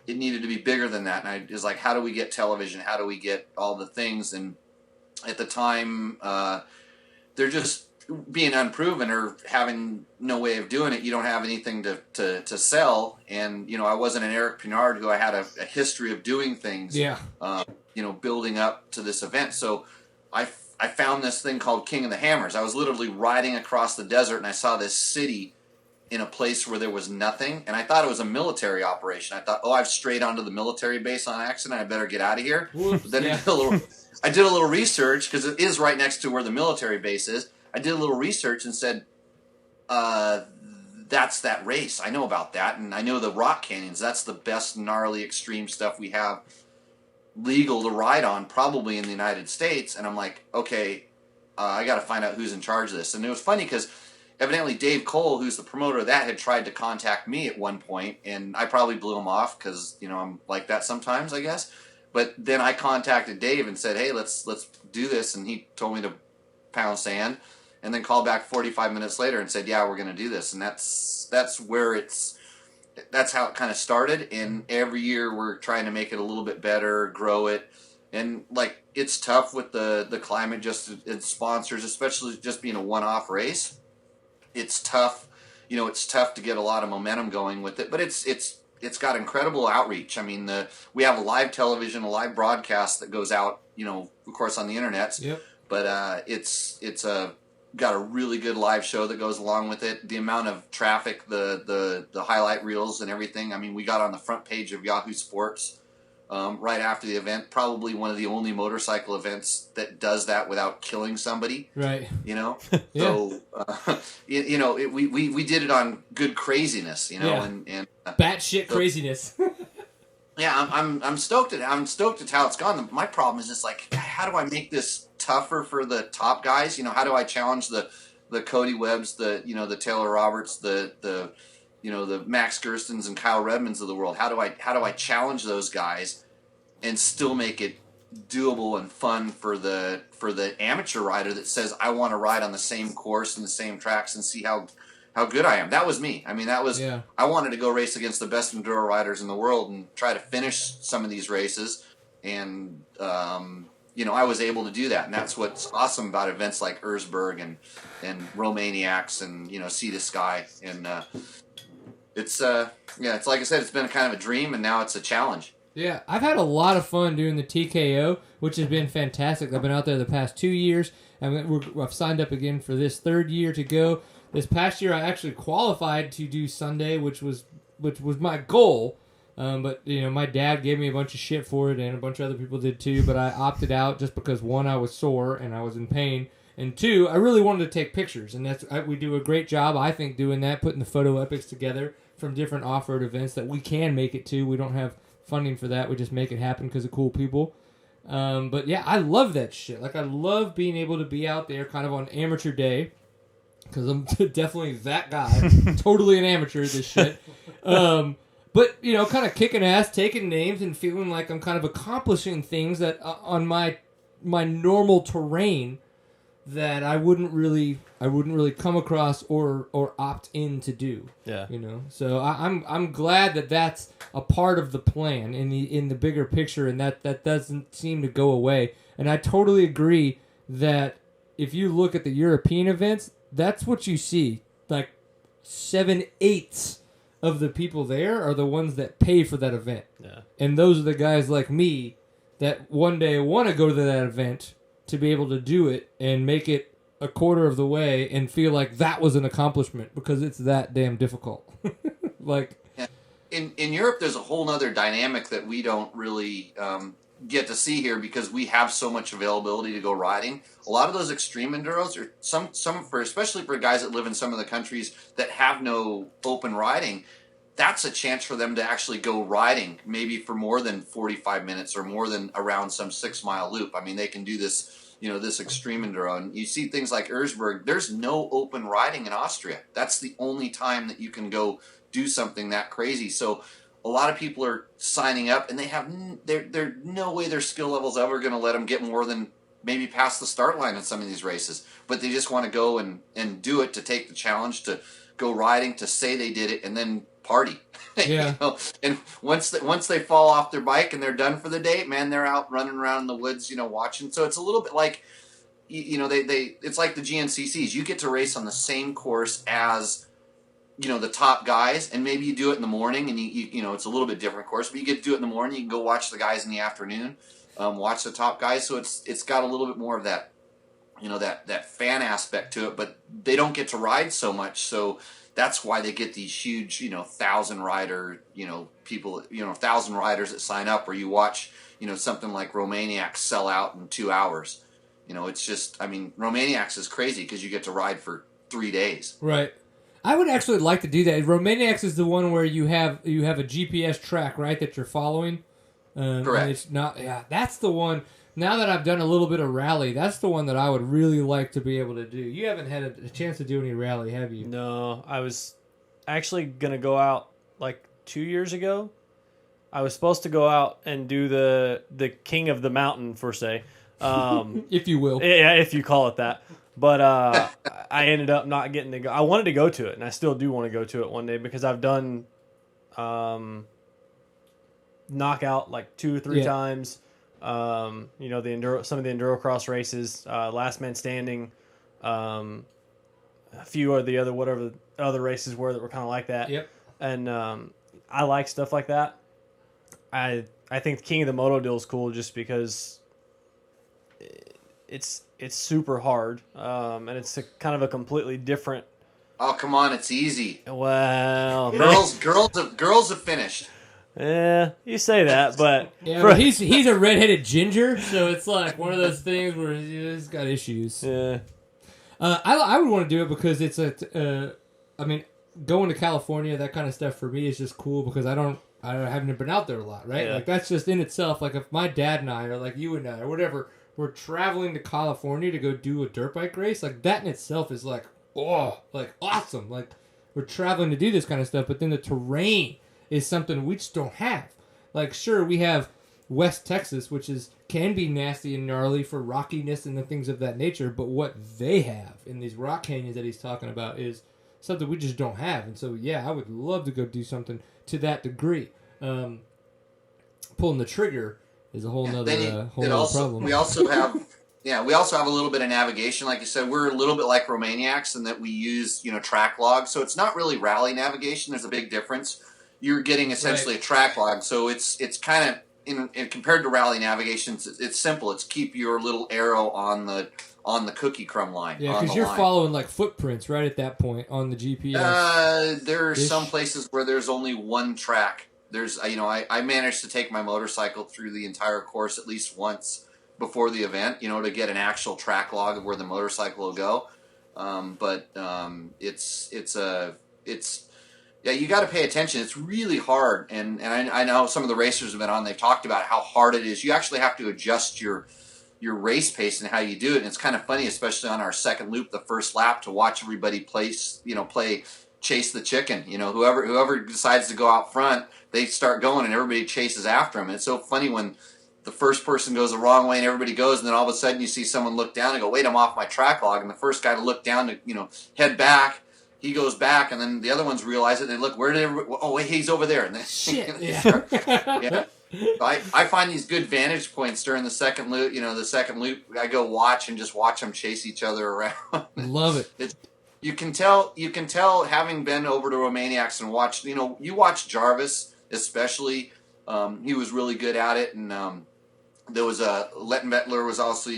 It needed to be bigger than that, and I was like, how do we get television? How do we get all the things? And at the time, they're just being unproven or having no way of doing it. You don't have anything to sell. And, I wasn't an Eric Pinard who I had a history of doing things, building up to this event. So I found this thing called King of the Hammers. I was literally riding across the desert and I saw this city in a place where there was nothing. And I thought it was a military operation. I thought, I've strayed onto the military base on accident. I better get out of here. But then I did a little research because it is right next to where the military base is. I did a little research and said, that's that race. I know about that. And I know the rock canyons. That's the best gnarly extreme stuff we have legal to ride on probably in the United States. And I'm like, okay, I got to find out who's in charge of this. And it was funny because evidently Dave Cole, who's the promoter of that, had tried to contact me at one point. And I probably blew him off because, I'm like that sometimes, I guess. But then I contacted Dave and said, hey, let's do this. And he told me to pound sand. And then called back 45 minutes later and said, yeah, we're going to do this. And that's how it kind of started. And every year we're trying to make it a little bit better, grow it. And it's tough with the climate, just its sponsors, especially just being a one-off race. It's tough. It's tough to get a lot of momentum going with it, but it's got incredible outreach. I mean, we have a live television, a live broadcast that goes out, of course on the internet. Yep. But it's got a really good live show that goes along with it. The amount of traffic, the highlight reels and everything. I mean, we got on the front page of Yahoo Sports right after the event. Probably one of the only motorcycle events that does that without killing somebody. Right. Yeah. So, we did it on good craziness, and batshit craziness. Yeah, I'm stoked at how it's gone. My problem is just how do I make this tougher for the top guys? How do I challenge the Cody Webbs, the Taylor Roberts, the Max Gerstens and Kyle Redmonds of the world? How do I challenge those guys and still make it doable and fun for the amateur rider that says I want to ride on the same course and the same tracks and see how good I am? That was me. I mean, I wanted to go race against the best enduro riders in the world and try to finish some of these races. And, I was able to do that. And that's what's awesome about events like Erzberg and Romaniacs and, Sea to Sky. And it's like I said, it's been kind of a dream and now it's a challenge. Yeah, I've had a lot of fun doing the TKO, which has been fantastic. I've been out there the past 2 years, and I've signed up again for this third year to go. This past year, I actually qualified to do Sunday, which was my goal. But my dad gave me a bunch of shit for it, and a bunch of other people did too. But I opted out just because 1, I was sore and I was in pain, and 2, I really wanted to take pictures, and we do a great job, I think, doing that, putting the photo epics together from different off-road events that we can make it to. We don't have funding for that. We just make it happen because of cool people. But yeah, I love that shit. Like, I love being able to be out there kind of on amateur day, because I'm definitely that guy. Totally an amateur at this shit. But, you know, kind of kicking ass, taking names, and feeling like I'm kind of accomplishing things that on my normal terrain that I wouldn't really come across or opt in to do. Yeah. You know, so I'm glad that that's a part of the plan in the bigger picture, and that doesn't seem to go away. And I totally agree that if you look at the European events, that's what you see. Like 7/8 of the people there are the ones that pay for that event. Yeah. And those are the guys like me that one day want to go to that event to be able to do it and make it a quarter of the way and feel like that was an accomplishment because it's that damn difficult. Like, yeah. In Europe, there's a whole other dynamic that we don't really get to see here because we have so much availability to go riding. A lot of those extreme enduros, or some for especially for guys that live in some of the countries that have no open riding, that's a chance for them to actually go riding, maybe for more than 45 minutes or more than around some 6-mile loop. I mean, they can do this, you know, this extreme enduro. And you see things like Erzberg, there's no open riding in Austria. That's the only time that you can go do something that crazy. So a lot of people are signing up, and they have there's no way their skill level's ever going to let them get more than maybe past the start line in some of these races. But they just want to go and do it, to take the challenge, to go riding, to say they did it, and then party. Yeah. You know? And once they fall off their bike and they're done for the day, man, they're out running around in the woods, you know, watching. So it's a little bit like, you know, it's like the GNCCs. You get to race on the same course as, you know, the top guys, and maybe you do it in the morning, and you know, it's a little bit different course, but you get to do it in the morning. You can go watch the guys in the afternoon, watch the top guys. So it's got a little bit more of that, you know, that fan aspect to it, but they don't get to ride so much. So that's why they get these huge, you know, 1,000 rider, you know, people, you know, 1,000 riders that sign up, or you watch, you know, something like Romaniacs sell out in 2 hours. You know, it's just, I mean, Romaniacs is crazy because you get to ride for 3 days. right. I would actually like to do that. Romaniacs is the one where you have a GPS track, right, that you're following. Correct. And it's not, yeah, that's the one. Now that I've done a little bit of rally, that's the one that I would really like to be able to do. You haven't had a chance to do any rally, have you? No, I was actually going to go out like 2 years ago. I was supposed to go out and do the King of the Mountain, per se. If you will. Yeah, if you call it that. But I ended up not getting to go. I wanted to go to it, and I still do want to go to it one day because I've done knockout like 2 or 3 times. You know, some of the enduro cross races, last man standing, a few of the other races were that were kind of like that. Yep. And I like stuff like that. I think the King of the Moto deal is cool just because it's super hard, and it's kind of a completely different. Oh, come on, it's easy. Well, girls have finished. Yeah, you say that, but yeah, well, he's a redheaded ginger, so it's like one of those things where he's got issues. Yeah, I would want to do it because it's I mean, going to California, that kind of stuff for me is just cool because I haven't been out there a lot, right? Yeah. Like that's just in itself. Like if my dad and I, or like you and I, or whatever, we're traveling to California to go do a dirt bike race, like that in itself is like, oh, like awesome. Like we're traveling to do this kind of stuff, but then the terrain is something we just don't have. Like sure, we have West Texas, which can be nasty and gnarly for rockiness and the things of that nature, but what they have in these rock canyons that he's talking about is something we just don't have. And so yeah, I would love to go do something to that degree. Pulling the trigger is a whole nother problem. We also have a little bit of navigation. Like you said, we're a little bit like Romaniacs in that we use, you know, track logs. So it's not really rally navigation. There's a big difference. You're getting essentially a track log. So it's kind of in compared to rally navigation, it's simple. It's keep your little arrow on the cookie crumb line. Yeah, because you're following like footprints right at that point on the GPS. There are some places where there's only one track. There's, you know, I managed to take my motorcycle through the entire course at least once before the event, you know, to get an actual track log of where the motorcycle will go. But it's Yeah, you got to pay attention. It's really hard, and I know some of the racers have been on. They've talked about how hard it is. You actually have to adjust your race pace and how you do it. And it's kind of funny, especially on our second loop, the first lap, to watch everybody play chase the chicken. Whoever decides to go out front, they start going, and everybody chases after them. And it's so funny when the first person goes the wrong way and everybody goes, and then all of a sudden you see someone look down and go, "Wait, I'm off my track log." And the first guy to look down to head back. He goes back, and then the other ones realize it. And they look, where did everybody? Oh, wait, he's over there. And then, Shit. yeah. So I find these good vantage points during the second loop. The second loop, I go watch and just watch them chase each other around. Love it. You can tell, having been over to Romaniacs and watched. You watch Jarvis especially. He was really good at it, and there was Lettenbettler was also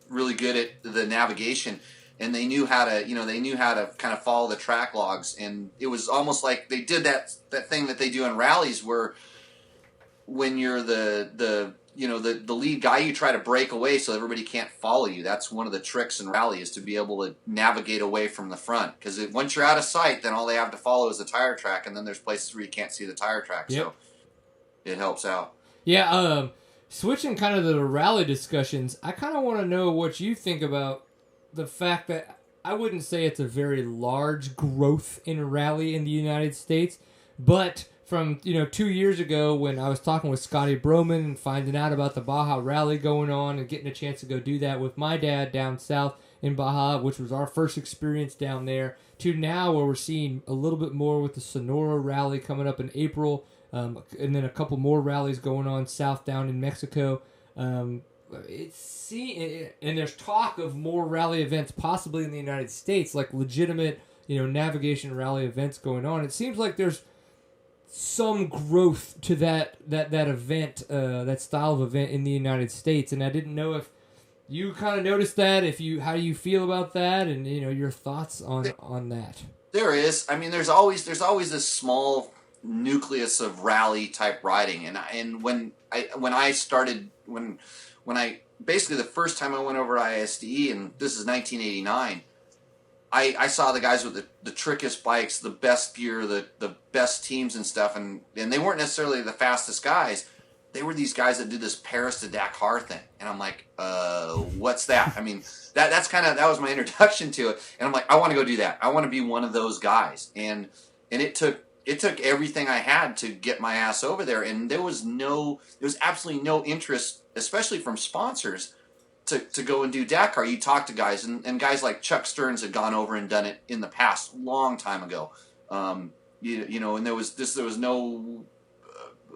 really good at the navigation. And they knew how to kind of follow the track logs, and it was almost like they did that thing that they do in rallies, where when you're the lead guy, you try to break away so everybody can't follow you. That's one of the tricks in rally, is to be able to navigate away from the front, because once you're out of sight, then all they have to follow is the tire track, and then there's places where you can't see the tire track. Yep. So it helps out. Yeah. Switching kind of to the rally discussions, I kind of want to know what you think about the fact that I wouldn't say it's a very large growth in rally in the United States, but from 2 years ago when I was talking with Scotty Broman and finding out about the Baja Rally going on and getting a chance to go do that with my dad down south in Baja, which was our first experience down there, to now where we're seeing a little bit more with the Sonora Rally coming up in April, and then a couple more rallies going on south down in Mexico. And there's talk of more rally events possibly in the United States, like legitimate, navigation rally events going on. It seems like there's some growth to that event, that style of event in the United States, and I didn't know if you kind of noticed that, how you feel about that, and your thoughts on that. There is. I mean, there's always this small nucleus of rally type riding, and when I basically the first time I went over to ISDE, and this is 1989, I saw the guys with the trickiest bikes, the best gear, the best teams and stuff, and they weren't necessarily the fastest guys. They were these guys that did this Paris to Dakar thing, and I'm like, what's that? I mean, that was my introduction to it, and I'm like, I want to go do that. I want to be one of those guys, and it took everything I had to get my ass over there, and there was absolutely no interest, especially from sponsors, to go and do Dakar. You talk to guys, and guys like Chuck Stearns had gone over and done it in the past, long time ago. And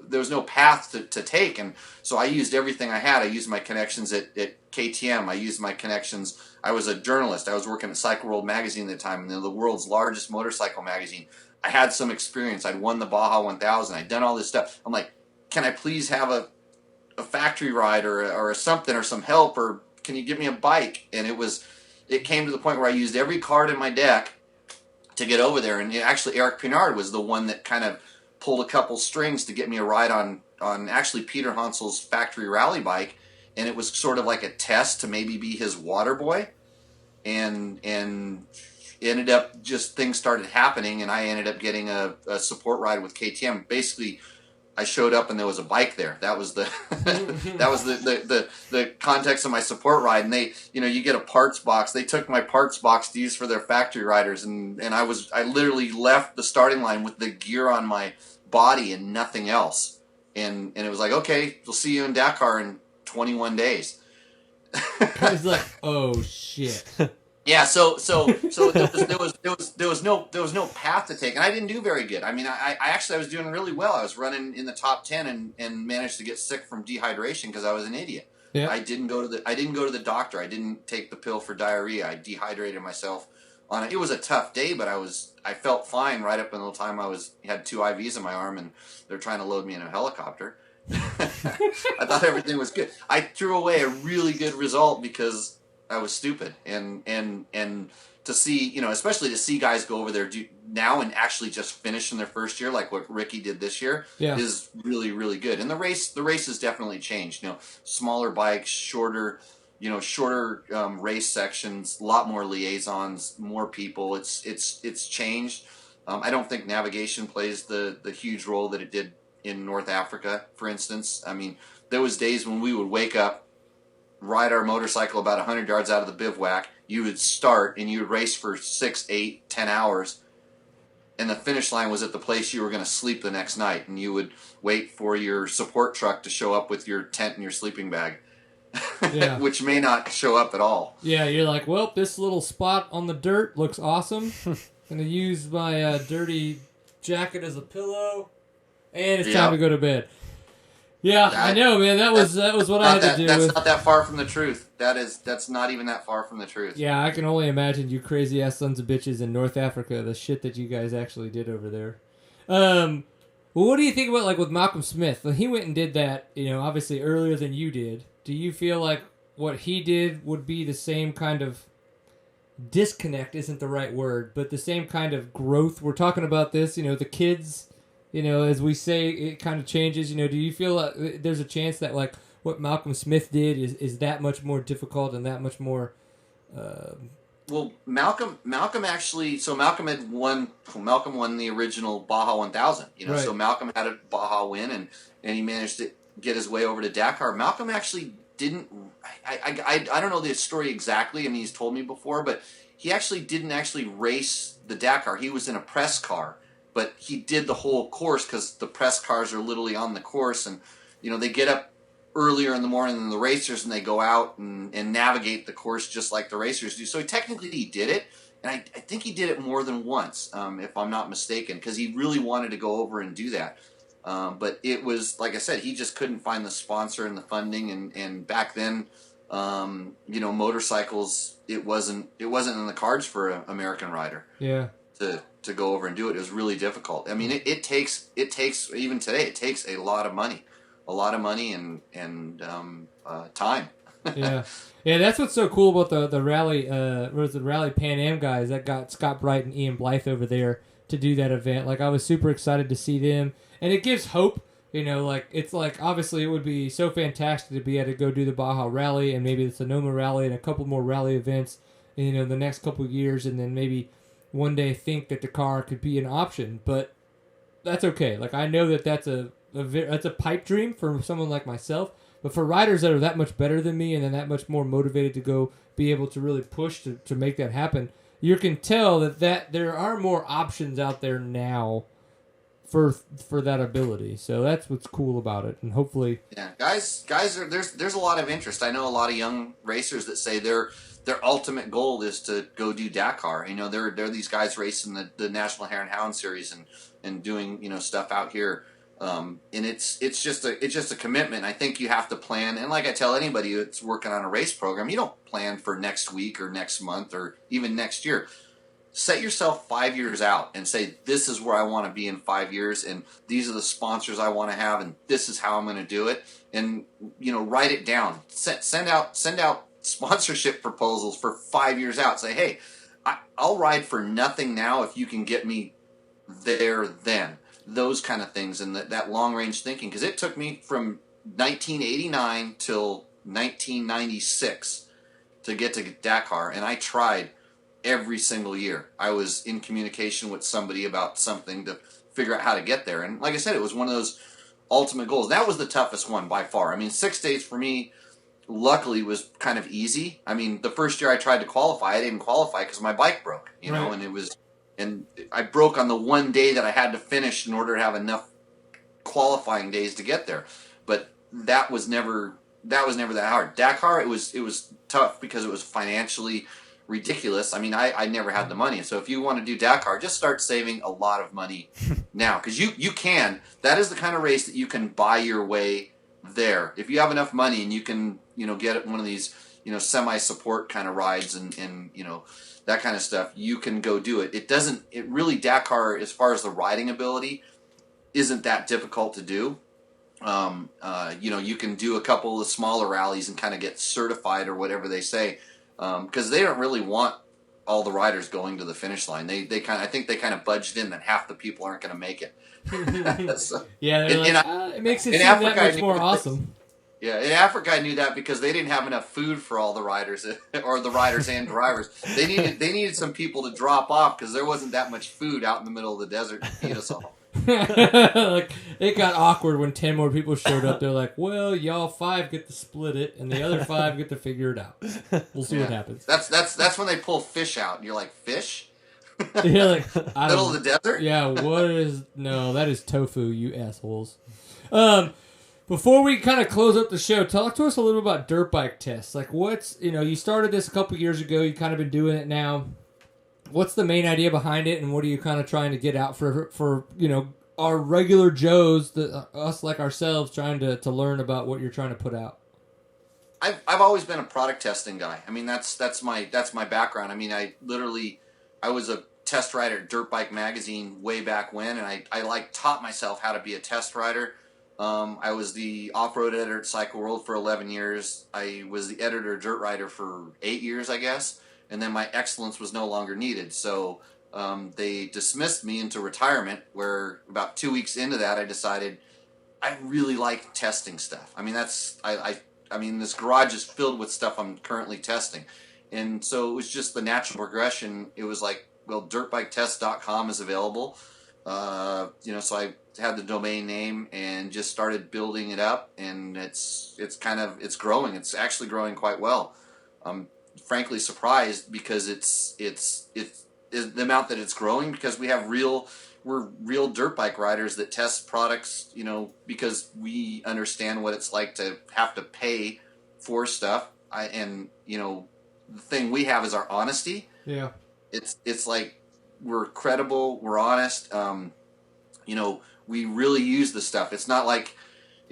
there was no path to take, and so I used everything I had. I used my connections at KTM. I used my connections. I was a journalist. I was working at Cycle World magazine at the time, and they're the world's largest motorcycle magazine. I had some experience. I'd won the Baja 1000. I'd done all this stuff. I'm like, can I please have a factory ride or something or some help, or can you give me a bike? And it came to the point where I used every card in my deck to get over there. And actually Eric Pinard was the one that kind of pulled a couple strings to get me a ride on actually Peter Hansel's factory rally bike. And it was sort of like a test to maybe be his water boy. And ended up just things started happening, and I ended up getting a support ride with KTM. Basically, I showed up and there was a bike there. That was the the context of my support ride. And they, you get a parts box. They took my parts box to use for their factory riders, and I literally left the starting line with the gear on my body and nothing else. And it was like, okay, we'll see you in Dakar in 21 days. I was like, oh shit. Yeah, so there was no path to take, and I didn't do very good. I mean, I was doing really well. I was running in the top 10 and managed to get sick from dehydration because I was an idiot. Yeah. I didn't go to the doctor. I didn't take the pill for diarrhea. I dehydrated myself on it. It was a tough day, but I felt fine right up until the time I had 2 IVs in my arm, and they're trying to load me in a helicopter. I thought everything was good. I threw away a really good result because I was stupid, and to see, especially to see guys go over there now and actually just finish in their first year, like what Ricky did this year, is really, really good. And the race has definitely changed. Smaller bikes, shorter race sections, a lot more liaisons, more people. It's changed. I don't think navigation plays the huge role that it did in North Africa, for instance. I mean, there was days when we would wake up, ride our motorcycle about 100 yards out of the bivouac. You would start and you would race for 6, 8, 10 hours. And the finish line was at the place you were going to sleep the next night. And you would wait for your support truck to show up with your tent and your sleeping bag. Yeah. Which may not show up at all. Yeah, you're like, well, this little spot on the dirt looks awesome. Going to use my dirty jacket as a pillow. And it's time to go to bed. Yeah, I know, man. That was what I had to do. That's not that far from the truth. That's not even that far from the truth. Yeah, I can only imagine you crazy ass sons of bitches in North Africa, the shit that you guys actually did over there. Well, what do you think about, like, with Malcolm Smith? Well, he went and did that, obviously earlier than you did. Do you feel like what he did would be the same kind of disconnect? Isn't the right word, but the same kind of growth? We're talking about this, the kids. As we say, it kind of changes. Do you feel like there's a chance that, like, what Malcolm Smith did is that much more difficult and that much more? Well, Malcolm actually. So Malcolm won the original Baja 1000. Right. So Malcolm had a Baja win, and he managed to get his way over to Dakar. Malcolm actually didn't. I don't know the story exactly. I mean, he's told me before, but he actually didn't race the Dakar. He was in a press car. But he did the whole course because the press cars are literally on the course. And, they get up earlier in the morning than the racers and they go out and navigate the course just like the racers do. So technically he did it. And I think he did it more than once, if I'm not mistaken, because he really wanted to go over and do that. But it was, like I said, he just couldn't find the sponsor and the funding. And back then, motorcycles, it wasn't in the cards for an American rider. Yeah. To go over and do it. It was really difficult. I mean, it takes even today. It takes a lot of money and time. Yeah. That's what's so cool about the rally. Was the Rally Pan Am guys that got Scott Bright and Ian Blythe over there to do that event? Like, I was super excited to see them, and it gives hope. It's like, obviously it would be so fantastic to be able to go do the Baja Rally and maybe the Sonoma Rally and a couple more rally events, the next couple of years, and then maybe one day think that Dakar could be an option, but that's okay. Like, I know that's a pipe dream for someone like myself, but for riders that are that much better than me and then that much more motivated to go be able to really push to make that happen, you can tell that there are more options out there now for that ability. So that's what's cool about it, and hopefully, guys, there's a lot of interest. I know a lot of young racers that say their ultimate goal is to go do Dakar. There are these guys racing the National Hare and Hound Series and doing stuff out here. And it's just a commitment. I think you have to plan. And like I tell anybody that's working on a race program, you don't plan for next week or next month or even next year. Set yourself 5 years out and say, this is where I want to be in 5 years, and these are the sponsors I want to have, and this is how I'm going to do it. And write it down. Send out sponsorship proposals for 5 years out. Say, hey, I'll ride for nothing now if you can get me there then. Those kind of things, and that long-range thinking. Because it took me from 1989 till 1996 to get to Dakar, and I tried every single year. I was in communication with somebody about something to figure out how to get there. And like I said, it was one of those ultimate goals. That was the toughest one by far. I mean, 6 days for me, luckily, was kind of easy. I mean, the first year I tried to qualify, I didn't qualify because my bike broke, and I broke on the one day that I had to finish in order to have enough qualifying days to get there. But that was never that hard. Dakar, it was tough because it was financially ridiculous. I mean, I never had the money. So if you want to do Dakar, just start saving a lot of money now, because you can. That is the kind of race that you can buy your way there. If you have enough money and you can, get one of these, semi-support kind of rides and that kind of stuff, you can go do it. It really, Dakar, as far as the riding ability, isn't that difficult to do. You can do a couple of the smaller rallies and kind of get certified or whatever they say, because they don't really want all the riders going to the finish line. I think they kind of budged in that half the people aren't going to make it. So, it makes it seem that much more awesome. Yeah, in Africa I knew that because they didn't have enough food for all the riders, or the riders and drivers. They needed some people to drop off because there wasn't that much food out in the middle of the desert to feed us all. Like, it got awkward when 10 more people showed up. They're like, well, y'all 5 get to split it, and the other 5 get to figure it out. We'll see what happens. That's when they pull fish out, and you're like, fish? You're like, I Middle don't, of the desert? yeah, what is... No, that is tofu, you assholes. Before we kind of close up the show, talk to us a little about dirt bike tests. Like, what's... You started this a couple years ago. You kind of been doing it now. What's the main idea behind it, and what are you kind of trying to get out for our regular Joes, us like ourselves, trying to learn about what you're trying to put out? I've always been a product testing guy. I mean, that's my background. I mean, I was a test rider at Dirt Bike Magazine way back when, and I taught myself how to be a test rider. I was the off-road editor at Cycle World for 11 years. I was the editor of Dirt Rider for 8 years, I guess. And then my excellence was no longer needed. So they dismissed me into retirement, where about 2 weeks into that, I decided I really like testing stuff. I mean, I mean, this garage is filled with stuff I'm currently testing. And so it was just the natural progression. It was like, well, dirtbiketest.com is available. So I had the domain name and just started building it up, and it's growing. It's actually growing quite well. I'm frankly surprised because it's the amount that it's growing, because we're real dirt bike riders that test products, because we understand what it's like to have to pay for stuff. The thing we have is our honesty. Yeah. It's like we're credible, we're honest. We really use the stuff. It's not like,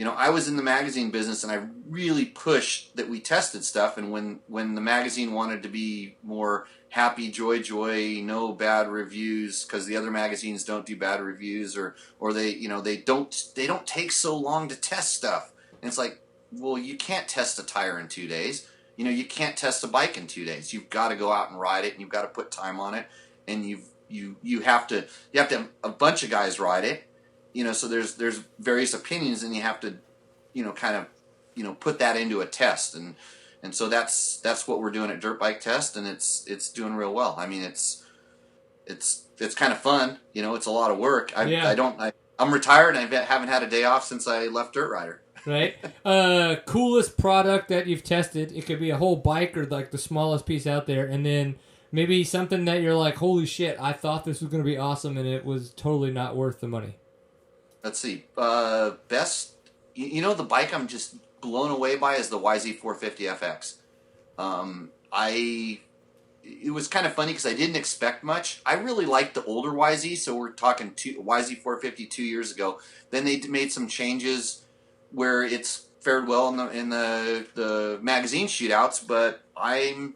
I was in the magazine business and I really pushed that we tested stuff. And when the magazine wanted to be more happy, joy, no bad reviews, because the other magazines don't do bad reviews, or they don't take so long to test stuff. And it's like, well, you can't test a tire in 2 days. You can't test a bike in 2 days. You've got to go out and ride it, and you've got to put time on it, and you have to have a bunch of guys ride it. So there's various opinions, and you have to, put that into a test, and so that's what we're doing at Dirt Bike Test, and it's doing real well. I mean, it's kind of fun. It's a lot of work. I'm retired, and I haven't had a day off since I left Dirt Rider. Right. Coolest product that you've tested. It could be a whole bike or like the smallest piece out there, and then maybe something that you're like, holy shit, I thought this was going to be awesome, and it was totally not worth the money. Let's see. Best, the bike I'm just blown away by is the YZ450FX. It was kind of funny because I didn't expect much. I really liked the older YZ, so we're talking YZ450 2 years ago. Then they made some changes where it's fared well in the magazine shootouts, but I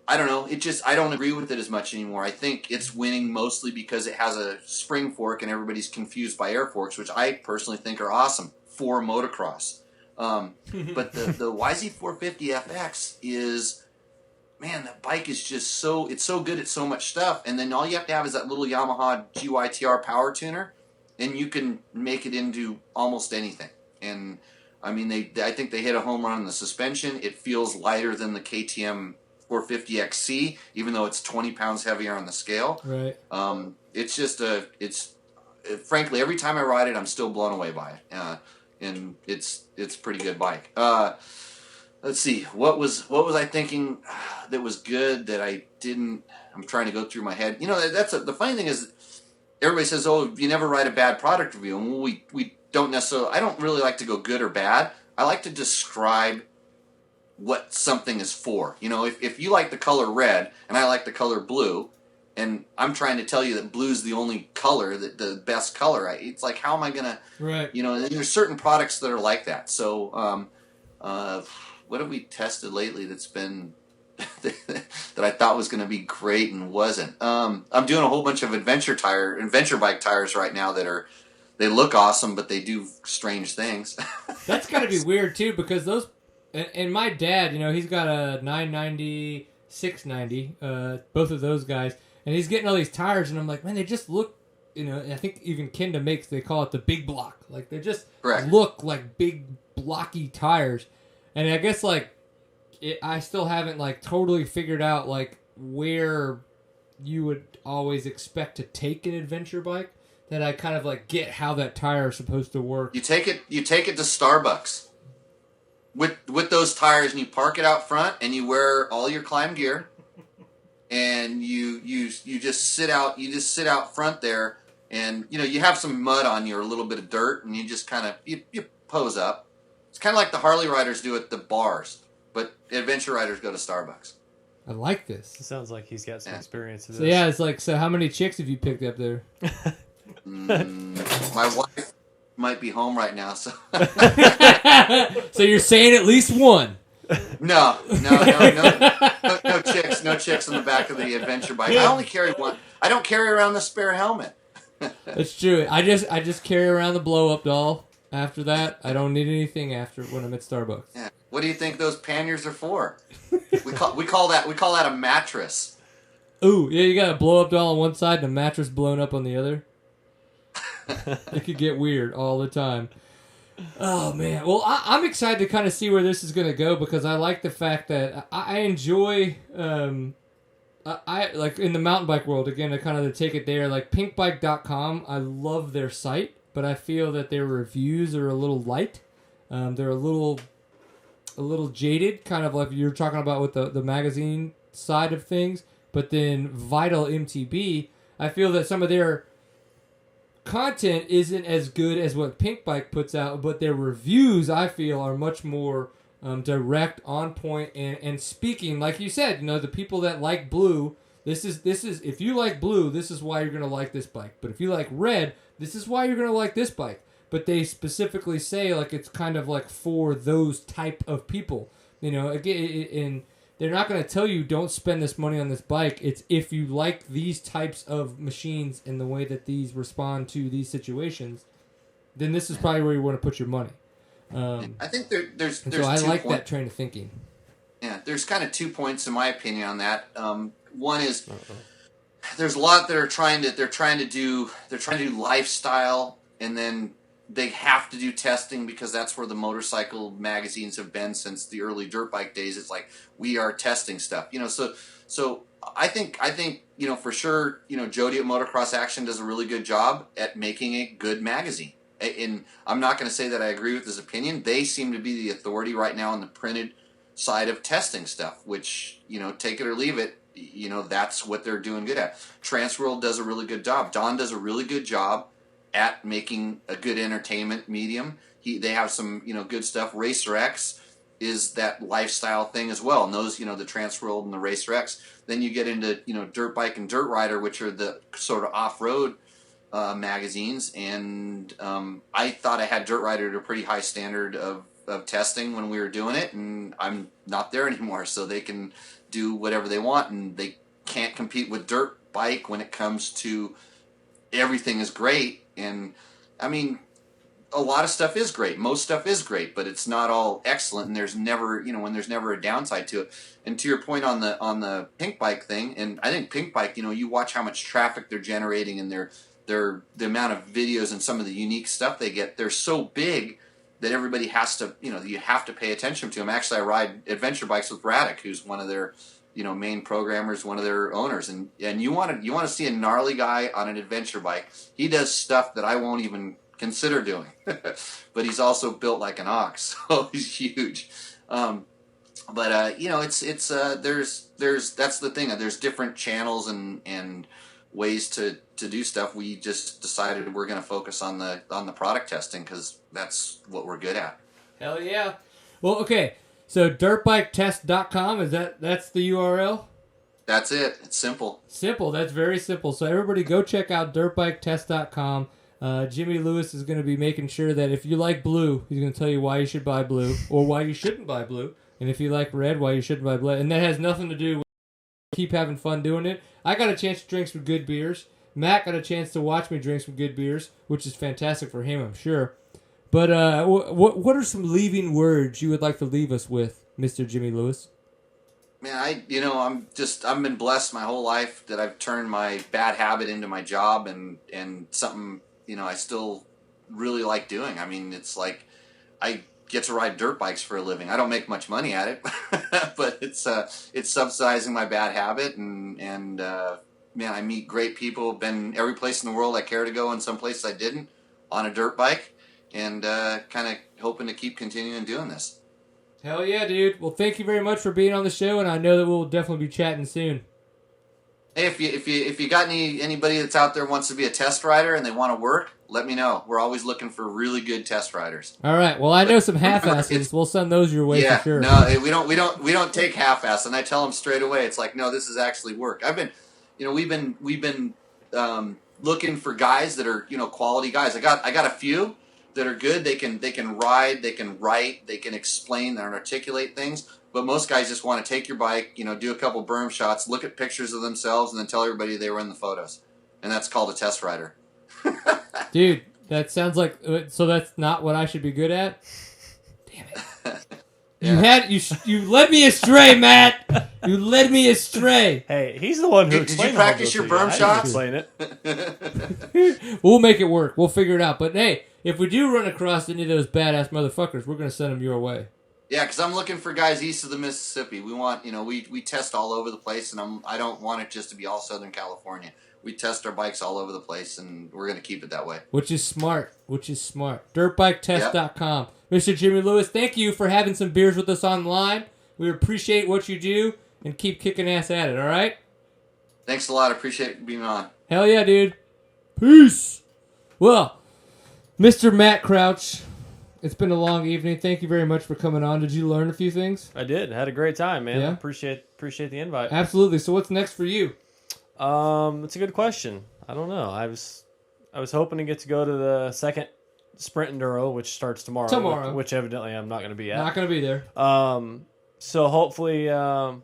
don't know. I don't agree with it as much anymore. I think it's winning mostly because it has a spring fork and everybody's confused by air forks, which I personally think are awesome for motocross. But the YZ450FX is, man, the bike is just it's so good at so much stuff. And then all you have to have is that little Yamaha GYTR power tuner, and you can make it into almost anything. And I mean, I think they hit a home run on the suspension. It feels lighter than the KTM 450XC, even though it's 20 pounds heavier on the scale. Right. It's just frankly, every time I ride it, I'm still blown away by it. And it's a pretty good bike. Let's see, what was I thinking that was good that I didn't? I'm trying to go through my head. The funny thing is, everybody says, "Oh, you never write a bad product review," and we don't necessarily. I don't really like to go good or bad. I like to describe what something is for. If you like the color red and I like the color blue, and I'm trying to tell you that blue's the only color, the best color, it's like, how am I gonna? Right. And there's certain products that are like that. So, what have we tested lately that's been that I thought was going to be great and wasn't? I'm doing a whole bunch of adventure bike tires right now they look awesome, but they do strange things. That's got to be weird too, because those. And my dad, he's got a 990, 690, both of those guys, and he's getting all these tires, and I'm like, man, they just look, I think even Kenda they call it the big block. Like, they just look like big blocky tires, and I guess like I still haven't like totally figured out like where you would always expect to take an adventure bike. That I kind of like get how that tire is supposed to work. You take it to Starbucks with those tires, and you park it out front, and you wear all your climb gear, and you just sit out front there, and you have some mud on you or a little bit of dirt, and you just kind of you pose up. It's kind of like the Harley riders do at the bars, but adventure riders go to Starbucks. I like this. It sounds like he's got some experience with So this. yeah, it's like, so how many chicks have you picked up there? My wife might be home right now, so. So you're saying at least one? No chicks in the back of the adventure bike. I only carry one. I don't carry around the spare helmet. That's true. I just carry around the blow up doll. After that, I don't need anything after when I'm at Starbucks. Yeah. What do you think those panniers are for? We call that a mattress. Ooh, yeah, you got a blow up doll on one side and a mattress blown up on the other. It could get weird all the time. Oh man, well I'm excited to kind of see where this is going to go because I like the fact that I enjoy I like in the mountain bike world again to kind of take it there like pinkbike.com. I love their site, but I feel that their reviews are a little light. They're a little jaded, kind of like you're talking about with the magazine side of things. But then Vital MTB, I feel that some of their content isn't as good as what Pink Bike puts out, but their reviews, I feel, are much more direct, on point, and speaking, like you said, the people that like blue, this is if you like blue, this is why you're going to like this bike. But if you like red, this is why you're going to like this bike. But they specifically say, like, it's kind of like for those type of people. Again, and they're not going to tell you don't spend this money on this bike. It's if you like these types of machines and the way that these respond to these situations, then this is probably where you want to put your money. I think there's so I like points. that train of thinking. Yeah, there's kind of 2 points in my opinion on that. One is there's a lot that are trying to do lifestyle, and then they have to do testing because that's where the motorcycle magazines have been since the early dirt bike days. It's like we are testing stuff, So I think for sure, Jody at Motocross Action does a really good job at making a good magazine. And I'm not going to say that I agree with his opinion. They seem to be the authority right now on the printed side of testing stuff, which take it or leave it. That's what they're doing good at. Transworld does a really good job. Don does a really good job at making a good entertainment medium. They have some good stuff. Racer X is that lifestyle thing as well. And those the Transworld and the Racer X. Then you get into Dirt Bike and Dirt Rider, which are the sort of off-road magazines. And I thought I had Dirt Rider at a pretty high standard of testing when we were doing it, and I'm not there anymore. So they can do whatever they want, and they can't compete with Dirt Bike when it comes to everything is great. And I mean, a lot of stuff is great. Most stuff is great, but it's not all excellent. And there's never, when there's never a downside to it. And to your point on the Pink Bike thing, and I think Pink Bike, you watch how much traffic they're generating and the amount of videos and some of the unique stuff they get. They're so big that everybody has to, you have to pay attention to them. Actually, I ride adventure bikes with Radek, who's one of their main programmers, one of their owners, and you want to see a gnarly guy on an adventure bike. He does stuff that I won't even consider doing, but he's also built like an ox, so he's huge. It's there's that's the thing. There's different channels and ways to do stuff. We just decided we're going to focus on the product testing because that's what we're good at. Hell yeah! Well, okay. So dirtbiketest.com, that's the URL? That's it. It's simple. Simple. That's very simple. So everybody go check out dirtbiketest.com. Jimmy Lewis is going to be making sure that if you like blue, he's going to tell you why you should buy blue or why you shouldn't buy blue. And if you like red, why you shouldn't buy red. And that has nothing to do with keep having fun doing it. I got a chance to drink some good beers. Matt got a chance to watch me drink some good beers, which is fantastic for him, I'm sure. But what are some leaving words you would like to leave us with, Mr. Jimmy Lewis? Man, I've been blessed my whole life that I've turned my bad habit into my job and something, I still really like doing. I mean, it's like I get to ride dirt bikes for a living. I don't make much money at it, but it's subsidizing my bad habit, and man, I meet great people. Been every place in the world I care to go, and some places I didn't, on a dirt bike, and kind of hoping to keep continuing doing this. Hell yeah, dude. Well, thank you very much for being on the show, and I know that we'll definitely be chatting soon. Hey, if you got anybody that's out there wants to be a test rider and they want to work, let me know. We're always looking for really good test riders. All right. Well, I know some half-asses. We'll send those your way for sure. No, we don't take half-ass, and I tell them straight away. It's like, no, this is actually work. We've been looking for guys that are quality guys. I got a few that are good. They can ride, they can write, they can explain and articulate things. But most guys just want to take your bike, do a couple berm shots, look at pictures of themselves, and then tell everybody they were in the photos. And that's called a test rider. Dude, that sounds like... So that's not what I should be good at? Damn it. Yeah. You led me astray, Matt. You led me astray. Hey, he's the one who Did you practice your berm shots? Explain it. We'll make it work. We'll figure it out. But hey, if we do run across any of those badass motherfuckers, we're going to send them your way. Yeah, because I'm looking for guys east of the Mississippi. We want, we test all over the place, and I don't want it just to be all Southern California. We test our bikes all over the place, and we're going to keep it that way. Which is smart. Dirtbiketest.com. Yep. Mr. Jimmy Lewis, thank you for having some beers with us online. We appreciate what you do, and keep kicking ass at it, all right? Thanks a lot. I appreciate being on. Hell yeah, dude. Peace. Well, Mr. Matt Crouch... It's been a long evening. Thank you very much for coming on. Did you learn a few things? I did. Had a great time, man. Yeah? Appreciate the invite. Absolutely. So what's next for you? It's a good question. I don't know. I was hoping to get to go to the second Sprint Enduro, which starts tomorrow. Which evidently I'm not going to be at. Not going to be there. So hopefully, I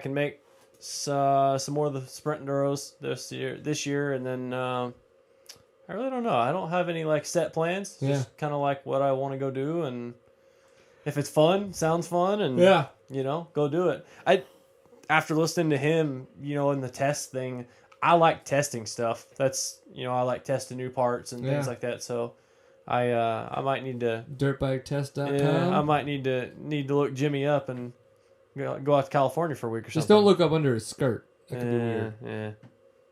can make some more of the Sprint Enduros this year, and then. I really don't know. I don't have any set plans. Yeah. Just kind of what I want to go do, and if it's fun, sounds fun, and go do it. After listening to him, in the test thing, I like testing stuff. That's I like testing new parts and things like that. So I might need to dirtbiketest.com. Yeah, I might need to look Jimmy up and go out to California for a week or something. Just don't look up under his skirt. That could be weird. Yeah.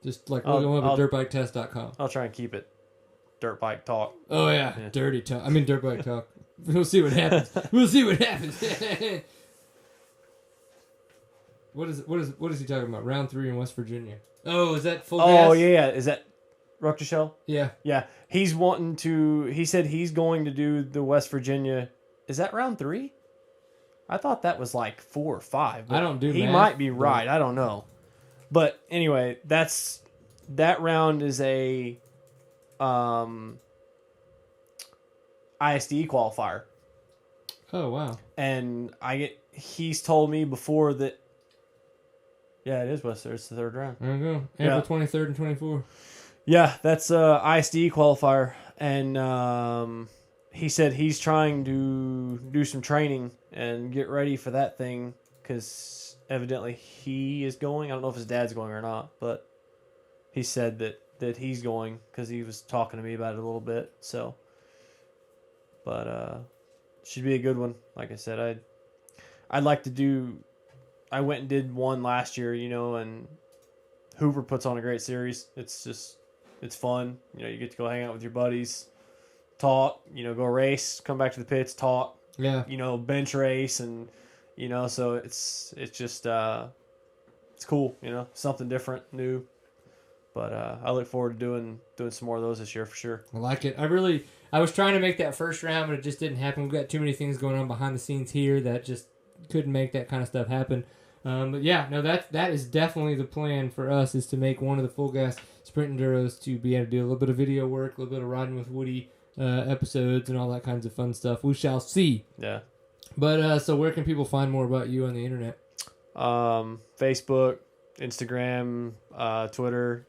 Just look him up at dirtbiketest.com. I'll try and keep it dirt bike talk. Oh yeah. Dirty talk. I mean dirt bike talk. We'll see what happens. What is he talking about? Round 3 in West Virginia. Oh, is that full gas? Oh yeah. Is that Rucktushell? Yeah. Yeah. He said he's going to do the West Virginia. Is that round 3? I thought that was 4 or 5. I don't do He math, might be right. I don't know. But anyway, that round is a ISDE qualifier. Oh wow! And he's told me before that. Yeah, it is Western. It's the third round. There you go. April 23rd and 24th. Yeah, that's ISDE qualifier, and he said he's trying to do some training and get ready for that thing because. Evidently, he is going. I don't know if his dad's going or not, but he said that he's going because he was talking to me about it a little bit. So, but should be a good one. Like I said, I'd like to do. I went and did one last year, and Hoover puts on a great series. It's fun. You get to go hang out with your buddies, talk. Go race, come back to the pits, talk. Yeah. Bench race and. So it's just it's cool, something different, new. But I look forward to doing some more of those this year for sure. I like it. I was trying to make that first round, but it just didn't happen. We've got too many things going on behind the scenes here that just couldn't make that kind of stuff happen. But yeah, no, that is definitely the plan for us is to make one of the full gas Sprint Enduros to be able to do a little bit of video work, a little bit of riding with Woody episodes and all that kinds of fun stuff. We shall see. Yeah. But so where can people find more about you on the internet? Facebook, Instagram, Twitter.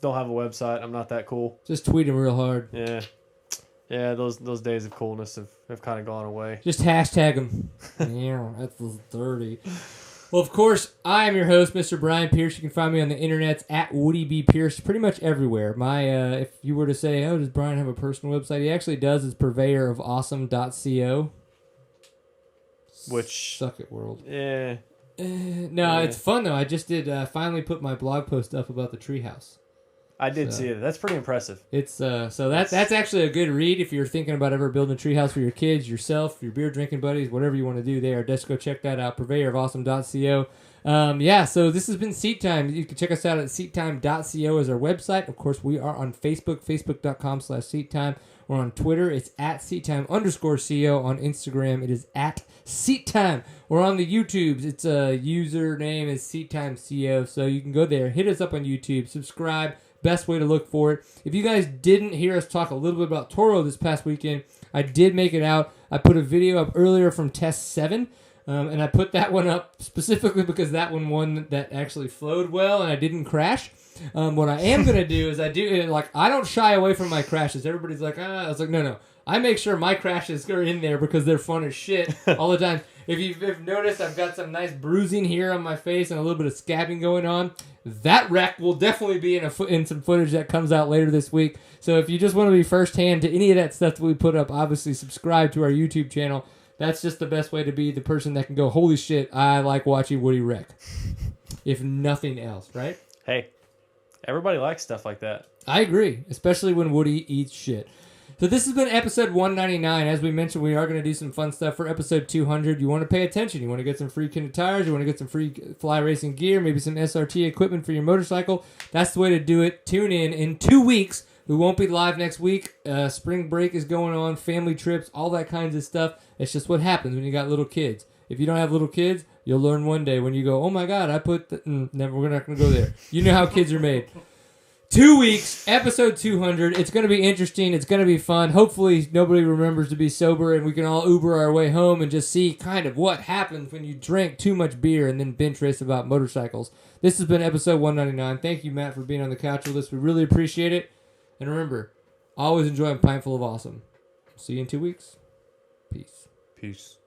Don't have a website. I'm not that cool. Just tweet them real hard. Yeah. Yeah, those days of coolness have kind of gone away. Just hashtag them. Yeah, that's dirty. Well, of course, I am your host, Mr. Brian Pierce. You can find me on the internet at Woody B. Pierce, pretty much everywhere. My, if you were to say, oh, does Brian have a personal website? He actually does. It's purveyor of awesome.co. which Suck it, world. yeah. No, it's fun though. I just did finally put my blog post up about the treehouse. I did see it. That's pretty impressive. It's so that's actually a good read if you're thinking about ever building a treehouse for your kids, yourself, your beer drinking buddies, whatever you want to do there. Just go check that out. purveyorofawesome.co. So this has been Seat Time. You can check us out at seattime.co as our website. Of course, we are on Facebook, facebook.com/seattime. We're on Twitter. It's at seattime_co. On Instagram, it is at seattime. We're on the YouTubes. Its username is seattimeco. So you can go there, hit us up on YouTube, subscribe. Best way to look for it. If you guys didn't hear us talk a little bit about Toro this past weekend, I did make it out. I put a video up earlier from Test 7, and I put that one up specifically because that one that actually flowed well and I didn't crash. What I am going to do is I don't shy away from my crashes. Everybody's like, I was like, no. I make sure my crashes are in there because they're fun as shit all the time. If you've noticed, I've got some nice bruising here on my face and a little bit of scabbing going on. That wreck will definitely be in some footage that comes out later this week. So if you just want to be firsthand to any of that stuff that we put up, obviously subscribe to our YouTube channel. That's just the best way to be the person that can go, holy shit, I like watching Woody wreck. If nothing else, right? Hey, everybody likes stuff like that. I agree, especially when Woody eats shit. So this has been episode 199. As we mentioned, we are going to do some fun stuff for episode 200. You want to pay attention. You want to get some free Kinder tires. You want to get some free fly racing gear, maybe some SRT equipment for your motorcycle. That's the way to do it. Tune in 2 weeks. We won't be live next week. Spring break is going on, family trips, all that kinds of stuff. It's just what happens when you got little kids. If you don't have little kids, you'll learn one day when you go, oh my God, I put never. We're not going to go there. You know how kids are made. 2 weeks, episode 200. It's going to be interesting. It's going to be fun. Hopefully, nobody remembers to be sober and we can all Uber our way home and just see kind of what happens when you drink too much beer and then bench race about motorcycles. This has been episode 199. Thank you, Matt, for being on the couch with us. We really appreciate it. And remember, always enjoy a pint full of awesome. See you in 2 weeks. Peace. Peace.